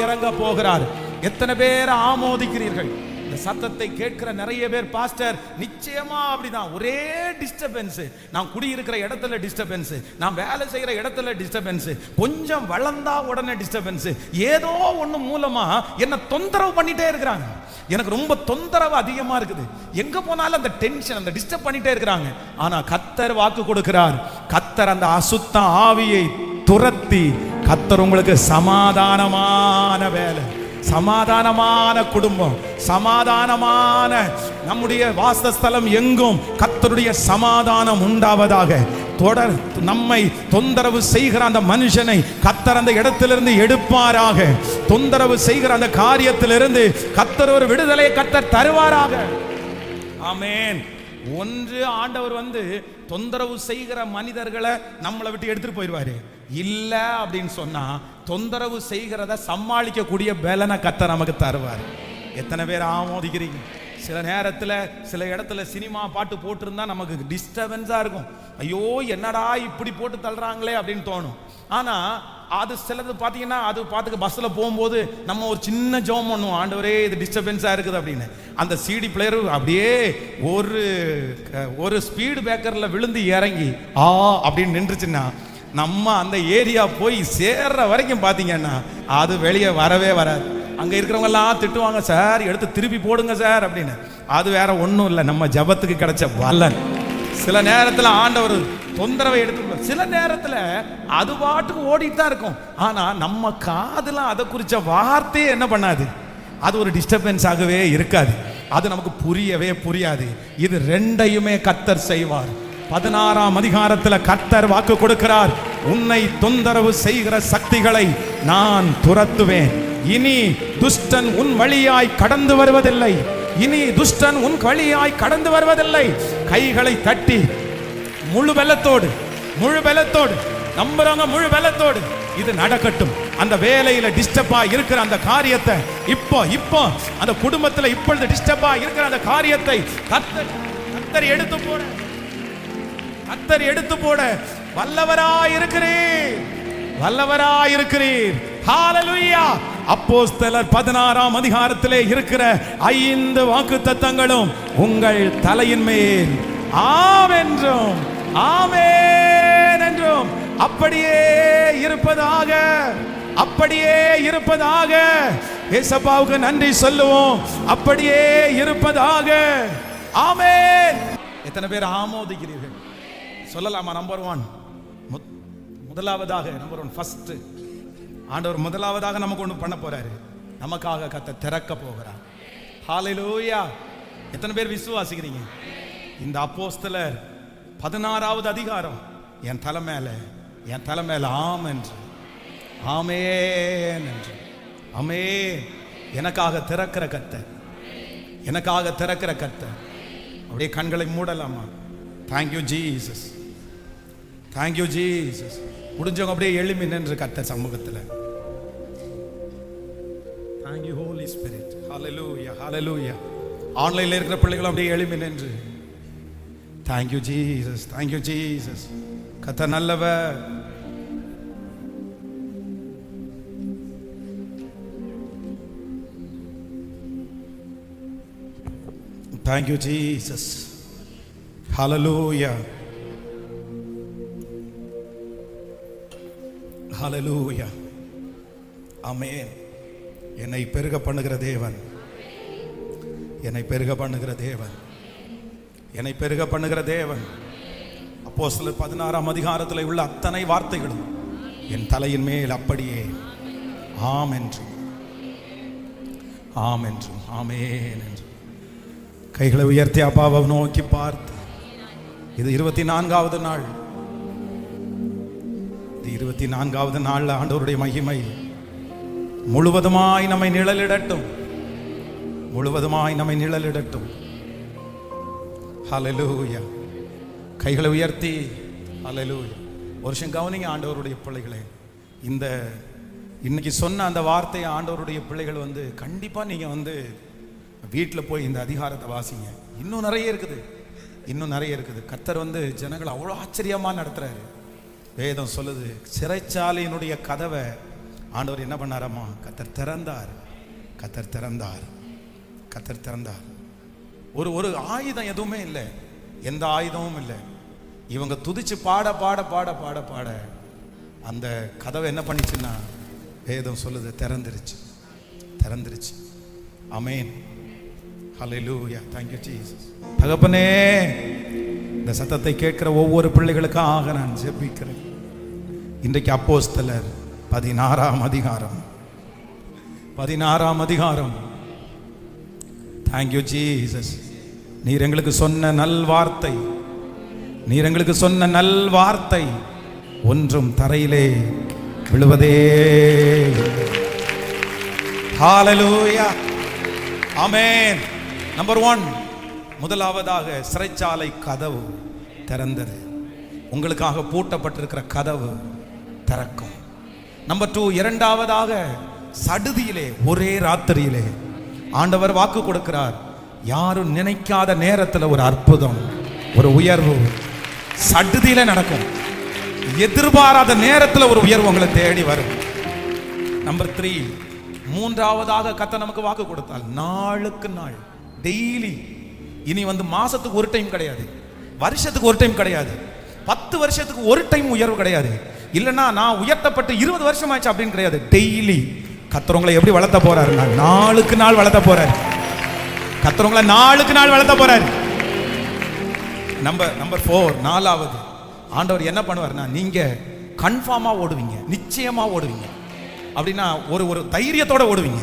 இறங்க போகிறார். எத்தனை பேர் ஆமோதிக்கிறீர்கள்? இந்த சத்தத்தை கேட்கிற நிறைய பேர், பாஸ்டர் நிச்சயமா அப்படிதான், ஒரே டிஸ்டர்பன்ஸ், நான் குடியிருக்கிற இடத்துல டிஸ்டர்பன்ஸ், நான் வேலை செய்யற இடத்துல டிஸ்டர்பன்ஸ், கொஞ்சம் வளர்ந்தா உடனே டிஸ்டர்பன்ஸ், ஏதோ ஒண்ணு மூலமா என்ன தொந்தரவு பண்ணிட்டே இருக்கிறாங்க. எனக்கு ரொம்ப தொந்தரவு அதிகமா இருக்குது, எங்க போனாலும் அந்த டென்ஷன், அந்த டிஸ்டர்ப் பண்ணிட்டே இருக்கிறாங்க. ஆனா கர்த்தர் வாக்கு கொடுக்கிறார், கர்த்தர் அந்த அசுத்த ஆவியை துரத்தி, கர்த்தர் உங்களுக்கு சமாதானமான வேலை, சமாதானமான குடும்பம், சமாதானமான நம்முடைய வாசஸ்தலம் எங்கும் கர்த்தருடைய சமாதானம் உண்டாவதாக. தொடர் நம்மை தொந்தரவு செய்கிற அந்த மனுஷனை கர்த்தர் அந்த இடத்திலிருந்து எடுப்பாராக. தொந்தரவு செய்கிற அந்த காரியத்திலிருந்து கர்த்தர் ஒரு விடுதலை கர்த்தர் தருவாராக. ஆமென். ஒன்று, ஆண்டவர் தொந்தரவு செய்கிற மனிதர்களை நம்மளை விட்டு எடுத்துட்டு போயிடுவாரு. இல்ல அப்படின்னு சொன்னா தொந்தரவு செய்கிறத சமாளிக்க கூடிய பலனை கர்த்தர் நமக்கு தருவார். எத்தனை பேர் ஆமோதிக்கிறீங்க? சில நேரத்தில் சில இடத்துல சினிமா பாட்டு போட்டிருந்தா நமக்கு டிஸ்டர்பன்ஸா இருக்கும். ஐயோ என்னடா இப்படி போட்டு தள்ளுறாங்களே அப்படின்னு தோணும். ஆனா அது சிலது பார்த்தீங்கன்னா, அது பார்த்துக்க பஸ்ஸில் போகும்போது நம்ம ஒரு சின்ன ஜெபம் பண்ணுவோம், ஆண்டவரே இது டிஸ்டர்பன்ஸாக இருக்குது அப்படின்னு. அந்த சிடி பிளேயர் அப்படியே ஒரு ஸ்பீடு பிரேக்கரில் விழுந்து இறங்கி அப்படின்னு நின்றுச்சுன்னா, நம்ம அந்த ஏரியா போய் சேர்ற வரைக்கும் பார்த்தீங்கன்னா அது வெளியே வரவே வராது. அங்கே இருக்கிறவங்க எல்லாம் திட்டுவாங்க, சார் எடுத்து திருப்பி போடுங்க சார் அப்படின்னு. அது வேற ஒன்றும் இல்லை, நம்ம ஜபத்துக்கு கிடைச்ச பலன். சில நேரத்தில் ஆண்டவர் தொந்தரவை எடுத்து, சில நேரத்தில் அது பாட்டுக்கு ஓடிட்டு தான் இருக்கும். ஆனால் நம்ம காதுல அதை குறித்த வார்த்தையே என்ன பண்ணாது, அது ஒரு டிஸ்டர்பன்ஸ் ஆகவே இருக்காது, அது நமக்கு புரியவே புரியாது. இது ரெண்டையுமே கர்த்தர் செய்வார். 16ஆம் அதிகாரத்தில் கர்த்தர் வாக்கு கொடுக்கிறார், உன்னை தொந்தரவு செய்கிற சக்திகளை நான் துரத்துவேன். இனி துஷ்டன் உன் வழியாய் கடந்து வருவதில்லை, இனி துஷ்டன் உன் வழியாய் கடந்து வருவதில்லை. கைகளை தட்டி முழு பலத்தோடு நம்புறவங்க முழு பலத்தோடு இது நடக்கட்டும். அந்த வேலையில டிஸ்டர்பா இருக்கிற அந்த காரியத்தை இப்போ அந்த குடும்பத்தில் இப்பொழுது டிஸ்டர்பா இருக்கிற அந்த காரியத்தை கர்த்தர் எடுத்து போட வல்லவராயிருக்கிறீர். ஹல்லேலூயா. அப்போஸ்தலர் 16ஆம் அதிகாரத்திலே இருக்கிற 5 வாக்குத்தத்தங்களும் உங்கள் தலையின் மேல் ஆம் என்றும் ஆமென் என்றும் அப்படியே இருப்பதாக. ஏசப்பாவுக்கு நன்றி சொல்லுவோம். அப்படியே இருப்பதாக. ஆமென். எத்தனை பேர் ஆமோதிக்கிறீர்கள்? சொல்லலாமா? நம்பர் 1, முதலாவதாக, நம்பர் 1 ஃபர்ஸ்ட், ஆண்டவர் முதலாவதாக நமக்கு ஒன்று பண்ண போறாரு. நமக்காக கர்த்தர் திறக்க போகிறார். ஹல்லேலூயா. எத்தனை பேர் விசுவாசிக்கிறீங்க? இந்த அப்போஸ்தலர் 16ஆவது அதிகாரம் என் தலை மேல ஆம் என்று, ஆமென் என்று, ஆமென். எனக்காக திறக்கிற கர்த்தர். அப்படியே கண்களை மூடலாமா? Thank you Jesus, thank you Jesus. முடிஞ்சவங்க அப்படியே எழும்பி நின்று கர்த்தர் சமூகத்தில். Thank you holy spirit. Hallelujah, hallelujah. ஆன்லைன்ல இருக்கிற பிள்ளைகளும் அப்படியே எழும்பி நின்று தேங்க்யூ ஜீசஸ், தேங்க்யூ ஜீசஸ். கர்த்தர் நல்லவர். Thank you Jesus. Hallelujah, hallelujah. Amen. என்னை பெருக பண்ணுகிற தேவன், அப்போஸ்தலர் 16ஆம் அதிகாரத்தில் உள்ள அத்தனை வார்த்தைகளும் என் தலையின் மேல் அப்படியே ஆம் என்றும் ஆமென் என்றும். கைகளை உயர்த்தி அப்பாவை நோக்கி பார்த்து, இது 24வது நாள். 24வது நாள் ஆண்டவருடைய மகிமை முழுவதுமாய் நம்மை நிழலிடட்டும். ஹல்லேலூயா. கைகளை உயர்த்தி ஹல்லேலூயா. ஒரு விஷயம் கவனிங்க ஆண்டவருடைய பிள்ளைகளே, இந்த இன்னைக்கு சொன்ன அந்த வார்த்தையை ஆண்டவருடைய பிள்ளைகள் கண்டிப்பா நீங்க வீட்டில் போய் இந்த அதிகாரத்தை வாசிங்க. இன்னும் நிறைய இருக்குது. கர்த்தர் ஜனங்களை அவ்வளோ ஆச்சரியமா நடத்துறாரு. வேதம் சொல்லுது, சிறைச்சாலையினுடைய கதவை ஆண்டவர் என்ன பண்ணாராமா? கர்த்தர் திறந்தார். கர்த்தர் திறந்தார். ஒரு ஆயுதம் எதுவுமே இல்லை, எந்த ஆயுதமும் இல்லை. இவங்க துதிச்சு பாட பாட பாட பாட பாட அந்த கதவை என்ன பண்ணிச்சுன்னா, வேதம் சொல்லுது, திறந்துருச்சு. ஆமென், ஹல்லேலூயா, thank you Jesus. தகப்பனே, இந்த சத்தத்தை கேட்கிற ஒவ்வொரு பிள்ளைகளுக்காக நான் ஜெபிக்கிறேன். இன்றைக்கு அப்போஸ்தலர் 16ஆம் அதிகாரம். Thank you Jesus. நீர் எங்களுக்கு சொன்ன நல்வார்த்தை ஒன்றும் தரையிலே விழுவதே. ஹல்லேலூயா, ஆமென். நம்பர் 1, முதலாவதாக சிறைச்சாலை கதவு திறந்தது. உங்களுக்காக பூட்டப்பட்டிருக்கிற கதவு திறக்கும். நம்பர் 2, இரண்டாவதாக சடுதியிலே, ஒரே ராத்திரியிலே ஆண்டவர் வாக்கு கொடுக்கிறார். யாரும் நினைக்காத நேரத்தில் ஒரு அற்புதம், ஒரு உயர்வு சடுதியில நடக்கும். எதிர்பாராத நேரத்தில் ஒரு உயர்வு உங்களை தேடி வரும். நம்பர் 3, மூன்றாவதாக கர்த்தர் நமக்கு வாக்கு கொடுத்தால், நாளுக்கு நாள், டெய்லி, இனி மாசத்துக்கு ஒரு டைம் கிடையாது, வருஷத்துக்கு ஒரு டைம் கிடையாது, 10 வருஷத்துக்கு ஒரு டைம் உயர்வு கிடையாது. இல்லைன்னா நான் உயர்த்தப்பட்டு 20 வருஷம் ஆச்சு அப்படின்னு கிடையாது. டெய்லி கர்த்தர் உங்களை எப்படி வளர்த்த போறாரு? நாளுக்கு நாள் வளர்த்த போறாரு. கர்த்தர் உங்களை நாளுக்கு நாள் வளர்த்த போறாரு. நம்பர் 4, நாலாவது, ஆண்டவர் என்ன பண்ணுவார்னா, நீங்க கன்ஃபார்மா ஓடுவீங்க, நிச்சயமா ஓடுவீங்க. அப்படின்னா ஒரு தைரியத்தோட ஓடுவீங்க.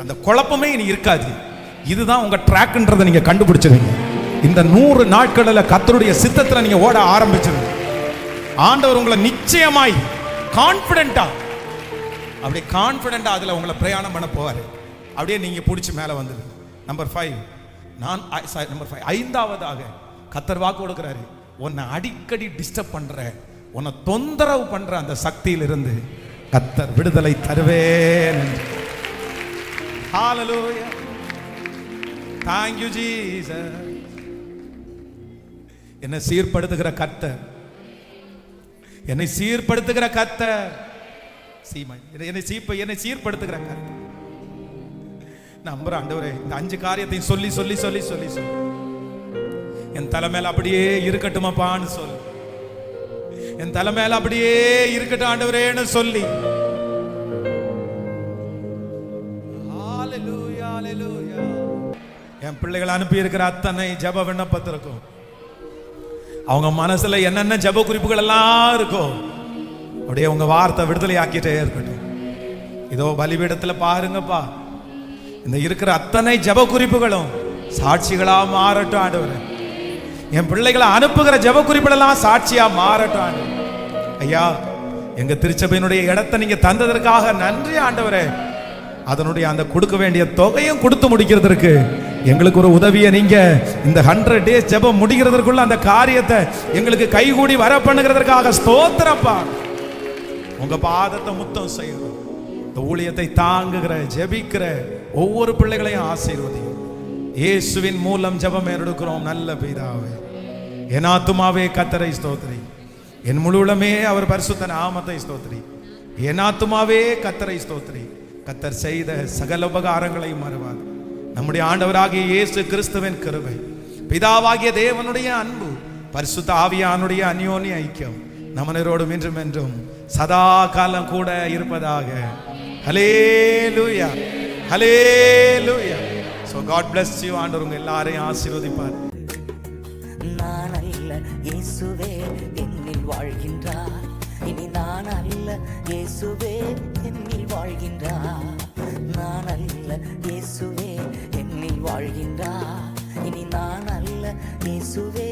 அந்த குழப்பமே இனி இருக்காது. இதுதான் உங்க ட்ராக்ன்றதை நீங்க கண்டுபிடிச்சிருவீங்க. இந்த 100 நாட்களில் கர்த்தருடைய சித்தத்தில் நீங்க ஓட ஆரம்பிச்சிருவீங்க. ஆண்டவர் உங்களை நிச்சயமாய் கான்ஃபிடென்ட்டா அதுல உங்களை பிரயாணம் பண்ண போவாரு. அப்படியே நீங்க பிடிச்சி மேல வந்துடுங்க. நம்பர் 5, ஐந்தாவதாக கர்த்தர் வாக்கு கொடுக்கிறாரு, உன்னை அடிக்கடி டிஸ்டர்ப் பண்ற, உன்னை தொந்தரவு பண்ற அந்த சக்தியிலிருந்து கர்த்தர் விடுதலை தருவேன். ஹல்லேலூயா, thank you Jesus. என்னை சீர்படுத்துகிற கர்த்தர், என்னை சீர்படுத்துகிற கர்த்தர், என்னை சீர்படுத்துகிற கர்த்தர். நம்புற ஆண்டவரே, இந்த 5 காரியத்தையும் சொல்லி சொல்லி சொல்லி சொல்லி சொல்லி என் தலைமையில அப்படியே இருக்கட்டுமாப்பான்னு சொல்லு. என் தலைமையில அப்படியே இருக்கட்டும் ஆண்டவரேன்னு சொல்லி. ஹல்லேலூயா, ஹல்லேலூயா. என் பிள்ளைகள் அனுப்பி இருக்கிற அத்தனை ஜெப விண்ணப்பத்திற்கும் அவங்க மனசுல என்னென்ன ஜெப குறிப்புகள் எல்லாம் இருக்கோ அப்படியே உங்க வார்த்தை விடுதலை ஆக்கிட்டே இருக்கட்டும். இதோ பலிபீடத்துல பாருங்கப்பா, இந்த இருக்கிற அத்தனை ஜெப குறிப்புகளும் சாட்சிகளா மாறட்டும் ஆண்டவரே. என் பிள்ளைகளை அனுப்புகிற ஜெப குறிப்புகளெல்லாம் சாட்சியா மாறட்டும் ஐயா. எங்க திருச்சபையினுடைய இடத்தை நீங்க தந்ததற்காக நன்றி ஆண்டவரே. அதனுடைய அந்த கொடுக்க வேண்டிய தொகையும் கொடுத்து முடிக்கிறதுக்கு எங்களுக்கு ஒரு உதவியை நீங்க இந்த 100 days ஜெபம் முடிக்கிறதுக்குள்ள அந்த காரியத்தை எங்களுக்கு கைகூடி வர பண்ணுகிறதற்காக ஸ்தோத்திரப்பா. உங்க பாதத்தை முத்தம் செய்யணும். இந்த ஊழியத்தை தாங்குகிற ஜெபிக்கிற ஒவ்வொரு பிள்ளைகளையும் ஆசீர்வதியும். இயேசுவின் மூலம் ஜெபம் எடுக்கிறோம் நல்ல பிதாவே. என் ஆத்துமாவே கர்த்தரை ஸ்தோத்திரி, என் முழு உள்ளமே அவர் பரிசுத்த நாமத்தை ஸ்தோத்திரி. என் ஆத்துமாவே கர்த்தரை ஸ்தோத்திரி. கர்த்தர் செய்த சகல உபகாரங்களையும் மறவாது. நம்முடைய ஆண்டவராகிய இயேசு கிறிஸ்துவின் கிருபை, பிதாவாகிய தேவனுடைய அன்பு, பரிசுத்த ஆவியானுடைய அந்யோன்ய ஐக்கியம் நம்மனரோடும் இன்றும் என்றும் சதா காலம் கூட இருப்பதாக. ஹல்லேலூயா, ஹல்லேலூயா. So God bless you. ஆண்டவர் உங்க எல்லாரையும் ஆசீர்வதிப்பார். நான் அல்ல இயேசுவே என்னில் வாழ்கின்றார். இனி நான் அல்ல இயேசுவே என்னில் வாழ்கின்றார். நான் அல்ல இயேசுவே என்னில் வாழ்கின்றார். இனி நான் அல்ல இயேசுவே